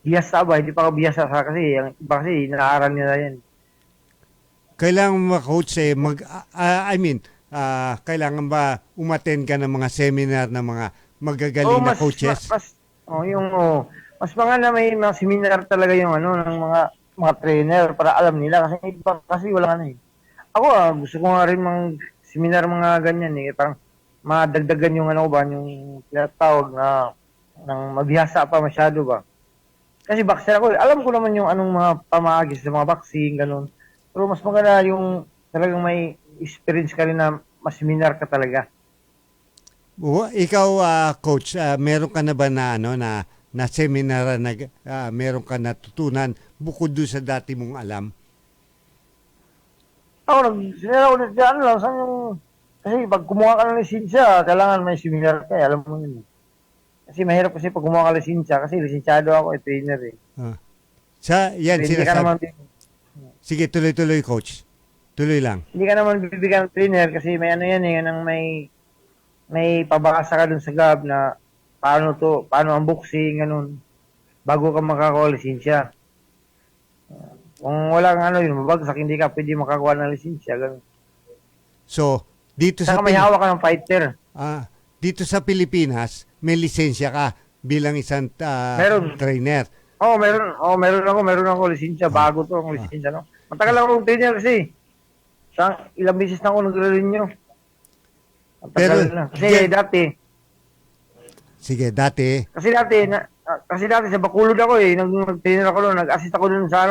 biyasa ba, hindi pa ako biyasa kasi yung iba kasi inaaral nila yan. Kailangan mga coach kailangan ba umattend ka ng mga seminar ng mga magagaling na coaches? Mas mga na may mga seminar talaga yung ng mga trainer para alam nila kasi wala Ako gusto ko nga rin seminar mga ganyan parang madagdagan yung yung tinatawag na ng mabihasa pa masyado ba. Kasi boxer ako, alam ko naman yung mga pamahagi sa mga boxing ganun. Pero mas maganda yung talagang may experience ka rin na maseminar ka talaga. Ikaw, coach, meron ka na ba na seminar na meron ka natutunan bukod doon sa dati mong alam? Ako, nag-seminar ulit dyan lang. Kasi pag kumuha ka ng lisensya, kailangan may seminar ka. Alam mo yun. Kasi mahirap kasi pag gumawa ka lisensya, kasi lisensyado ako, trainer eh. Yan, Hindi ka naman, Sige, tuloy-tuloy, coach. Tuloy lang. hindi ka naman bibigyan ng trainer kasi may ano yan eh, nang may pabasa ka dun sa GAB na paano ang boxing, ganun, bago ka makakuha lisensya. Kung wala kang ano yun, mabagsak, hindi ka pwede makakuha ng lisensya, ganun. So, dito Saka may hawak ka ng fighter. Dito sa Pilipinas, may lisensya ka bilang isang Meron. trainer. Meron ako lisensya, bago to ang lisensya, no? Matagal akong trainer kasi. Ilang beses na ako nagre-renew. Pero, na. Kasi dati. Sige, dati. Kasi dati sa Bacolod ako eh, nag-trainer ako doon, nag-assist ako doon sa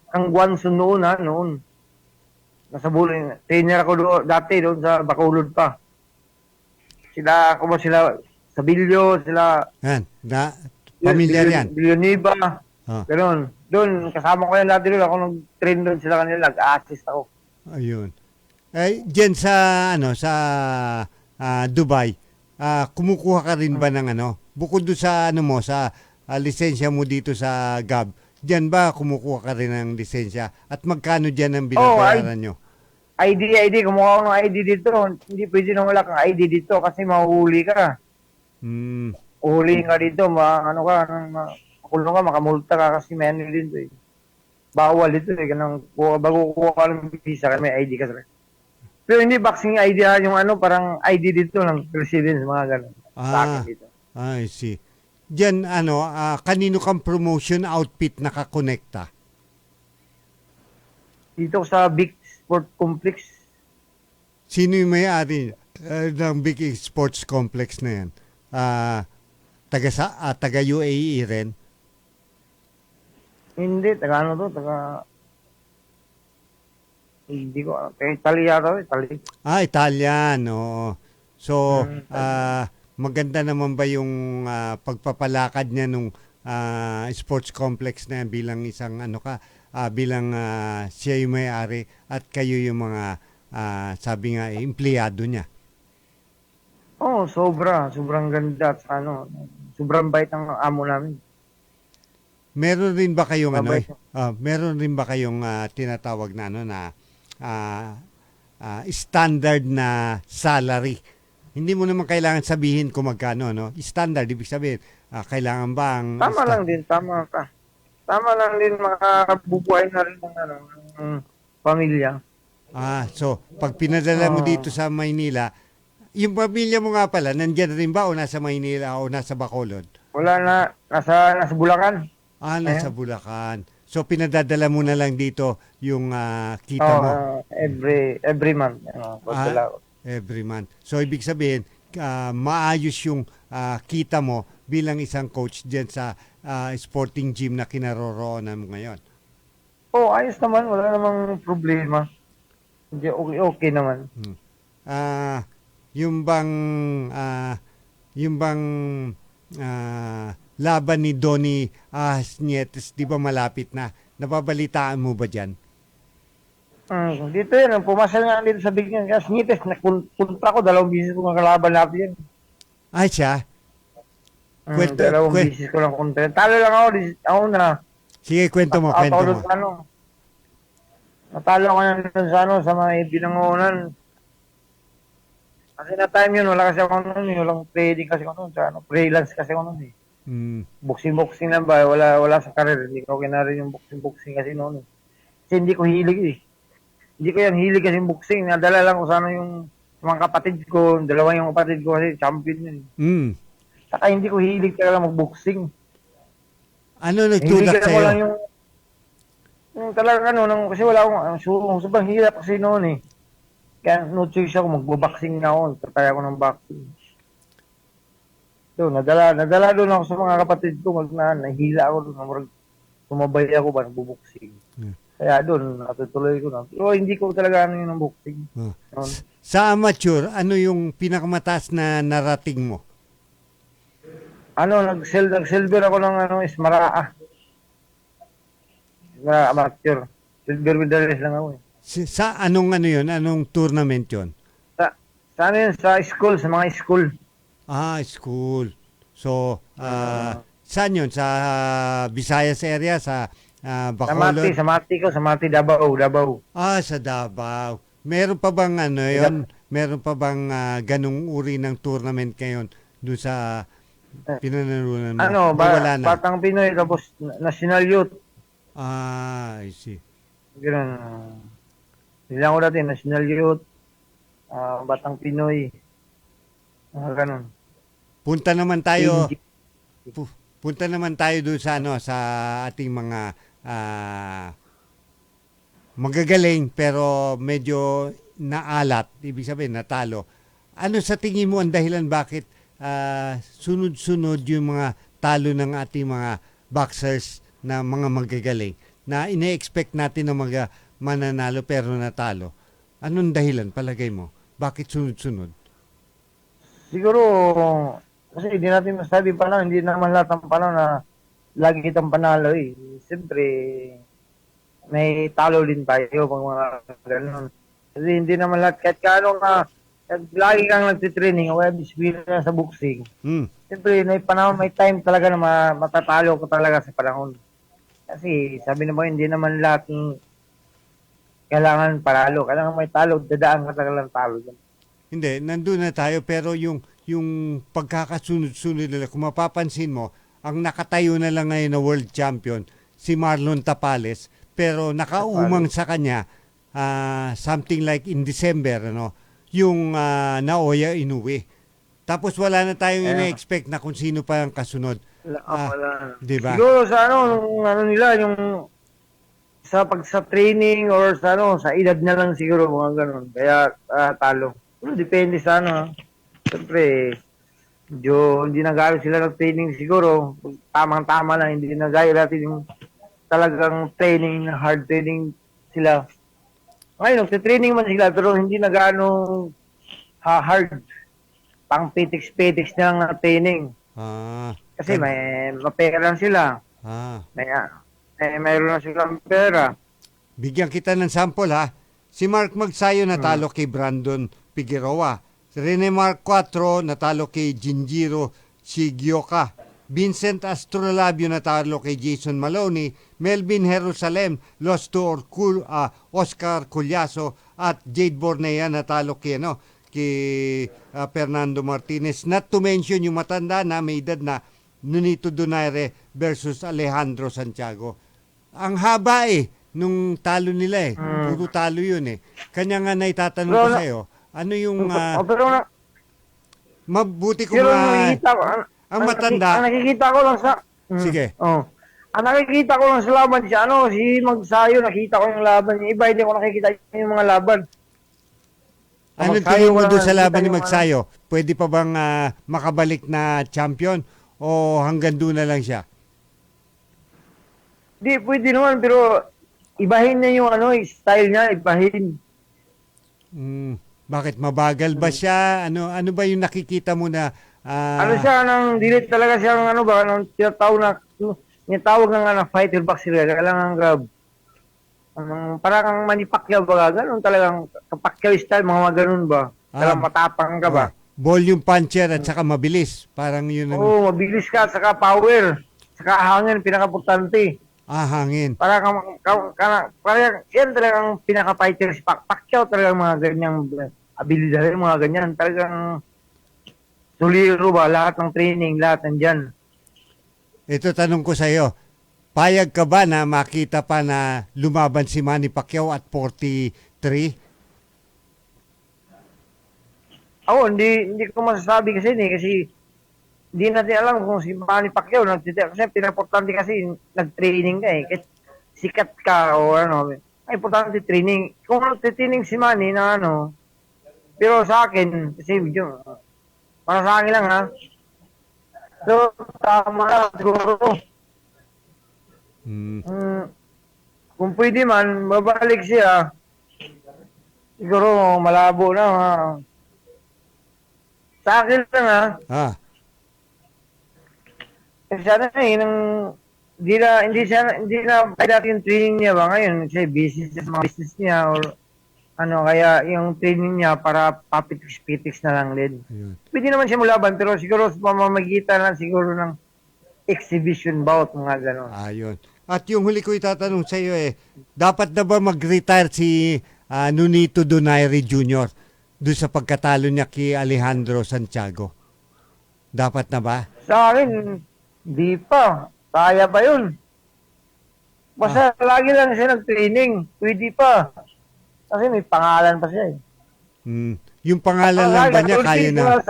ang Guanson noon. Nasa bulan, trainer ako doon dati doon sa Bacolod pa. Sila Sabilyo, sila Yan, pamilyar yan. Villanueva. Ganoon. Doon, kasama ko yan dati doon, ako nag-train doon sila kanila, nag-assist ako. Ayun. Diyan sa Dubai, kumukuha ka rin ba ng bukod doon sa sa lisensya mo dito sa GAB, diyan ba kumukuha ka rin ng lisensya? At magkano diyan ang binabayaran nyo? ID, kumuha ako ng ID dito. Hindi pwede na wala kang ID dito kasi mahuhuli ka. Uhuli ka dito, makulong ka, makamulta ka kasi may ano dito eh. Bawal dito eh, bago kukuha ka ng visa, may ID ka sir. Pero hindi boxing ID yung parang ID dito ng residence, mga ganun. Sa akin dito. I see. Diyan, kanino kang promotion outfit nakakonekta? Dito sa Big Sport Complex. Sino yung may-ari ng Big Sports Complex na yan? Taga UAE rin? Hindi, hindi ko, Italy yata, Italy. Italian, oo. So, maganda naman ba yung pagpapalakad niya nung sports complex na yan bilang isang bilang siya yung may-ari at kayo yung mga sabi nga empleyado niya? Sobrang ganda at sobrang bait ng amo namin. Meron rin ba kayong tinatawag na standard na salary? Hindi mo naman kailangan sabihin kung magkano, no? Standard, ibig sabihin, kailangan ba ang... Tama lang din makabubuhay na rin ng pamilya. So, pag pinadala mo dito sa Maynila, yung pamilya mo nga pala, nandiyan rin ba o nasa Maynila o nasa Bacolod? Wala na, nasa Bulacan. Nasa Bulacan. So, pinadadala mo na lang dito yung kita mo? Every month. Every month. So, ibig sabihin, maayos yung kita mo bilang isang coach dyan sa sporting gym na kinaroroonan mo ngayon. Ayos naman. Wala namang problema. Okay naman. Yung bang laban ni Donnie Nietes, di ba malapit na? Napabalitaan mo ba dyan? Dito yan, pumasal nga dito sa Big Nietes, nakunta ko, 2 bisis ko nakalaban natin yan. Siya? 2 bisis ko lang kunta. Talo lang ako na. Sige, kwento mo. Natalo ko yan sa mga binangunan. Kasi na time yun, wala kasi ako noon, walang trading kasi ako noon, freelance kasi ako noon eh. Boxing lang ba, wala sa career, hindi ko kinarin yung boxing kasi noon eh. Kasi hindi ko hilig eh. Hindi ko yan hilig kasi boxing, nadala lang ko sana yung mga kapatid ko, 2 yung kapatid ko kasi champion yun eh. Saka hindi ko hilig talaga mag-boxing. Ano nagtulak sa'yo? Lang yung talaga kasi wala akong, sobrang hirap kasi noon eh. Kaya no choice ako, magbo-boxing na ako, tataya ako ng boxing. So, nadala doon ako sa mga kapatid ko, nahila ako doon, sumabay ako ba, nagbo-boxing. Kaya doon, natutuloy ko na. Pero hindi ko talaga yun ng boxing. Sa amateur, ano yung pinakamataas na narating mo? Nag-silver ako ng Ismaraa. Amateur. Silver medalist lang ako eh. Sa anong tournament yun? Sa school, sa mga school. School. So, saan yun? Sa Visayas area, sa Bacolod? Sa Mati, Davao. Sa Davao. Meron pa bang yun? Meron pa bang ganung uri ng tournament ngayon doon sa pinanalunan mo? Wala na. Batang Pinoy, tapos National Youth. I see. Ganun. Bilang ko dati, National Youth, Batang Pinoy, ganun. Punta naman tayo doon sa sa ating mga magagaling pero medyo naalat, ibig sabihin natalo. Ano sa tingin mo ang dahilan bakit sunod-sunod yung mga talo ng ating mga boxers na mga magagaling na ine-expect natin na mananalo pero natalo? Anong dahilan palagay mo? Bakit sunod-sunod? Siguro, kasi hindi natin masabi pa lang, hindi naman lahat ng panahon na lagi kitang panalo eh. Siyempre, may talo din tayo pag mga gano'n. Kasi hindi naman lahat, kahit kaano nga, lagi kang nagtitraining, o disipline na sa boxing. Siyempre, may panahon, may time talaga na matatalo ko talaga sa panahon. Kasi, sabi naman, hindi naman lahat ng kailangan paralo. Kailangan may talo, dadaan ka talaga ng talo. Hindi, nandun na tayo, pero yung pagkakasunod-sunod nila, kung mapapansin mo, ang nakatayo na lang ngayon na world champion, si Marlon Tapales, pero nakaumang sa kanya, something like in December, yung Naoya Inoue. Tapos wala na tayong ina-expect na kung sino pa ang kasunod. Wala. Diba? Siguro sa nila, yung sa training or sa edad na lang siguro, mga ganun. Kaya talo. Depende sa Siyempre, hindi nag-aaral sila ng training siguro. Tamang-tama lang, hindi nag-aaral natin yung talagang training, hard training sila. Ngayon, training man sila, pero hindi nag-ano hard. Pang petiks-petiks na lang na training. Kasi may mapera lang sila. Mayroon na silang pera. Bigyan kita ng sample ha. Si Mark Magsayo natalo kay Brandon Figueroa. Si Rene Mark 4 natalo kay Jinjiro Shigioka. Vincent Astrolabio natalo kay Jason Maloney. Melvin Jerusalem lost to Oscar Collazo. At Jade Bornea natalo kay Fernando Martinez. Not to mention yung matanda na may edad na Nonito Donaire versus Alejandro Santiago. Ang haba nung talo nila Puro talo yun Kanya nga naitatanong ko sa'yo, ano yung mabuti kung ang matanda. Ang nakikita ko lang sa Sige. Ang nakikita ko lang sa laban si Magsayo, nakita ko yung laban niya. Iba hindi ko nakikita yung mga laban. Ano tingin mo doon sa laban ni Magsayo? Pwede pa bang makabalik na champion o hanggang doon na lang siya? Di, pwede naman, pero ibahin na yung style niya, ibahin. Bakit? Mabagal ba siya? Ano ba yung nakikita mo na... siya, dilit talaga siya tinatawag ng fighter boxer, kailangan grab. Parang kang Manny Pacquiao ba, ganun talagang Pacquiao style, mga ganun ba? Talagang matapang ka ba? Volume puncher at saka mabilis. Parang yun Oo, mabilis ka, saka power. Saka hangin, pinaka-importante. Hangin. Parang yan talagang pinaka-fighter si Pacquiao, talagang mga ganyang abilidad, mga ganyan. Talagang tuliro ba, lahat ng training, lahat nandyan. Ito tanong ko sa iyo. Payag ka ba na makita pa na lumaban si Manny Pacquiao at 43? Ako, hindi ko masasabi kasi hindi natin alam kung si Manny Pacquiao kasi pinaportante kasi nag-training ka Kahit sikat ka o importante training. Kung nag-training si Manny na pero sa akin, kasi para sa akin lang so, tama lang siguro. Kung pwede man, babalik siya. Siguro malabo na Sa akin lang sana hindi na dati yung training niya ba ngayon kasi busy sa mga business niya or Kaya yung training niya para papitis-pitis na lang din. Pwede naman siya mulaban, pero siguro sa pamamagitan lang siguro ng exhibition bout, mga gano'n. Ayun. At yung huli ko itatanong sa iyo dapat na ba mag-retire si Nonito Donaire Jr. doon sa pagkatalo niya kay Alejandro Santiago? Dapat na ba? Sa akin, di pa. Kaya pa yun. Basta lagi lang siya nag-training. Pwede pa. Kasi may pangalan pa siya Yung pangalan lang ba niya kaya na?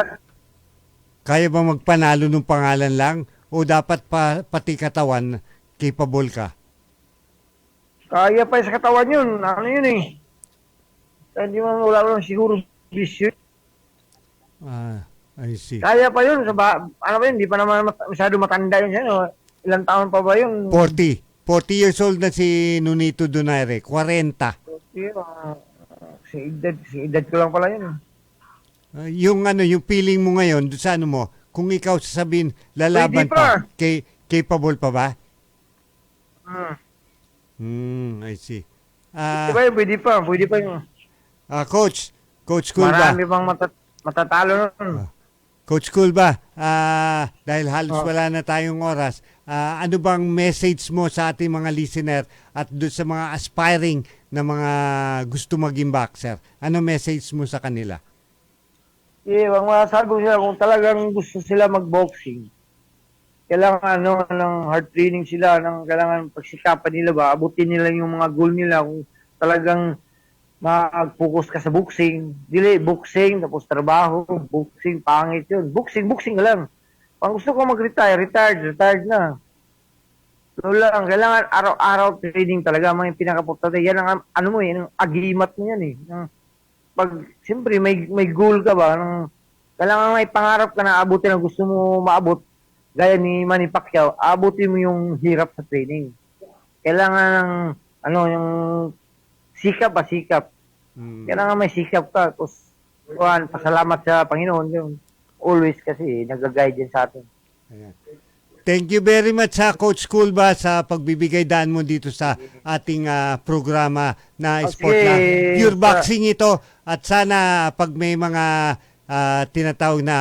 Kaya ba magpanalo ng pangalan lang? O dapat pati katawan capable ka? Kaya pa sa katawan yun. Ano yun Hindi man wala lang siguro bisyo. I see. Kaya pa yun. Ano ba yun? Hindi pa naman masyado matanda yun siya. No? Ilang taon pa ba yun? 40 years old na si Nonito Donaire. 40. Si edad ko lang pala yun. Yung feeling mo ngayon, sa ano mo, kung ikaw sasabihin, lalaban pa, capable pa ba? I see. Pwede pa yung... Coach Culba. Marami pang matatalo nun. Coach Culba, dahil halos wala na tayong oras, ano bang message mo sa ating mga listener at doon sa mga aspiring na mga gusto maging boxer? Ano message mo sa kanila? Ang masasabi sila kung talagang gusto sila mag-boxing, kailangan ng hard training sila, kailangan pagsikapan nila ba, abutin nila yung mga goal nila. Kung talagang mag-focus ka sa boxing, dili boxing, tapos trabaho, boxing, pangit yun. Boxing ka lang. Kung gusto ko mag-retire, retired na. So lang, kailangan araw-araw training talaga, mga pinaka-importante. Yan ang, ang agimat mo yan siyempre, may goal ka ba, kailangan may pangarap ka na abutin ang gusto mo maabot, gaya ni Manny Pacquiao, abutin mo yung hirap sa training. Kailangan yung sikap. Kailangan may sikap ka. Tapos, pasalamat sa Panginoon yun. Always kasi, nag-guide din sa atin. Ayan. Thank you very much Coach Culba sa pagbibigay daan mo dito sa ating programa na Sport Lang. Pure Boxing ito at sana pag may mga tinatawag na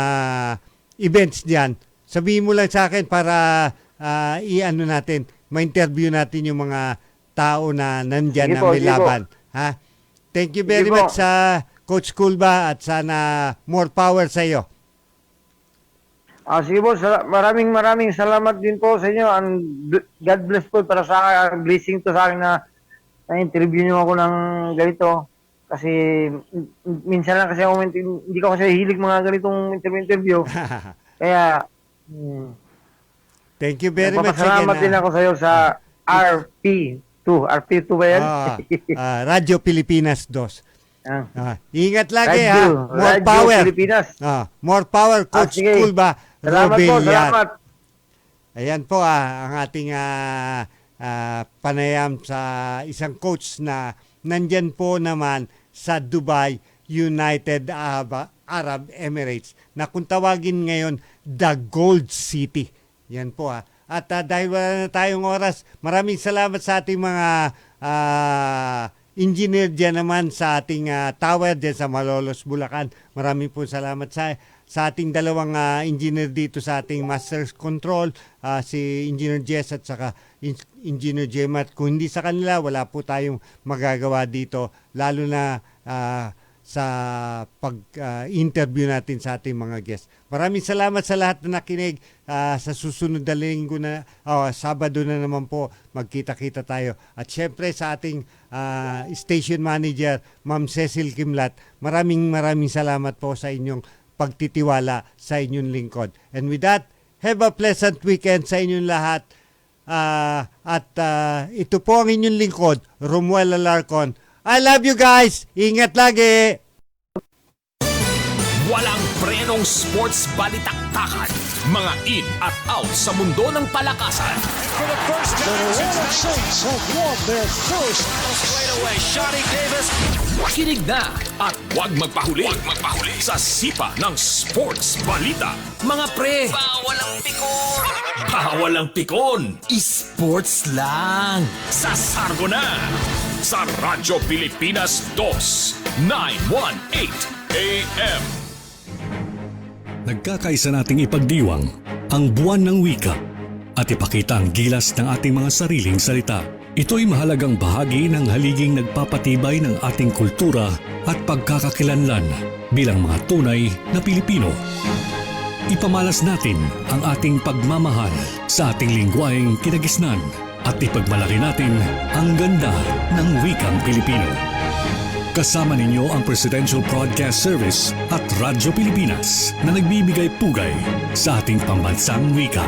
events diyan, sabihin mo lang sa akin para ma-interview natin yung mga tao na nandyan na may laban. Ha? Thank you very much Coach Culba at sana more power sa iyo. Sige po, maraming salamat din po sa inyo. God bless po para sa blessing to sa akin na interview niyo ako ng ganito. Kasi minsan lang kasi ako hindi ko kasi hilig mga ganitong interview. Kaya thank you very much. Salamat din ako sa iyo sa RP2. RP2 ba yan? Radio Pilipinas 2. Ingat lagi More Radio power. Pilipinas. More power Coach Culba. Salamat po, salamat. Ayan po ang ating panayam sa isang coach na nandyan po naman sa Dubai, United Arab Emirates, na kung tawagin ngayon, The Gold City. Yan po At dahil wala na tayong oras, maraming salamat sa ating mga engineer dyan naman sa ating tower dyan sa Malolos, Bulacan. Maraming po salamat sa ating dalawang engineer dito sa ating Master Control, si Engineer Jess at saka Engineer Jemat. Kung hindi sa kanila, wala po tayong magagawa dito, lalo na sa pag-interview natin sa ating mga guests. Maraming salamat sa lahat na nakinig. Sa susunod na linggo na, Sabado na naman po, magkita-kita tayo. At syempre sa ating station manager, Ma'am Cecil Kimlat, maraming salamat po sa inyong pagtitiwala sa inyong lingkod. And with that, have a pleasant weekend sa inyong lahat. Ito po ang inyong lingkod, Romuel Alarcon. I love you guys! Ingat lagi! Walang prenong sports balitaktakan. Mga in at out sa mundo ng palakasan. For the first time, the Red Saints have won their first. Straight away, Johnny Davis. Kinig na at huwag magpahuli. Sa sipa ng sports balita. Mga pre, bawal ang pikon. Bawal ang pikon. Sports lang. Sa Sargo na. sa Radyo Pilipinas 2, 918 AM. Nagkakaisa nating ipagdiwang ang buwan ng wika at ipakita ang gilas ng ating mga sariling salita. Ito'y mahalagang bahagi ng haliging nagpapatibay ng ating kultura at pagkakakilanlan bilang mga tunay na Pilipino. Ipamalas natin ang ating pagmamahal sa ating lingwaeng kinagisnan at ipagmalaki natin ang ganda ng wikang Pilipino. Kasama ninyo ang Presidential Broadcast Service at Radyo Pilipinas na nagbibigay pugay sa ating pambansang wika.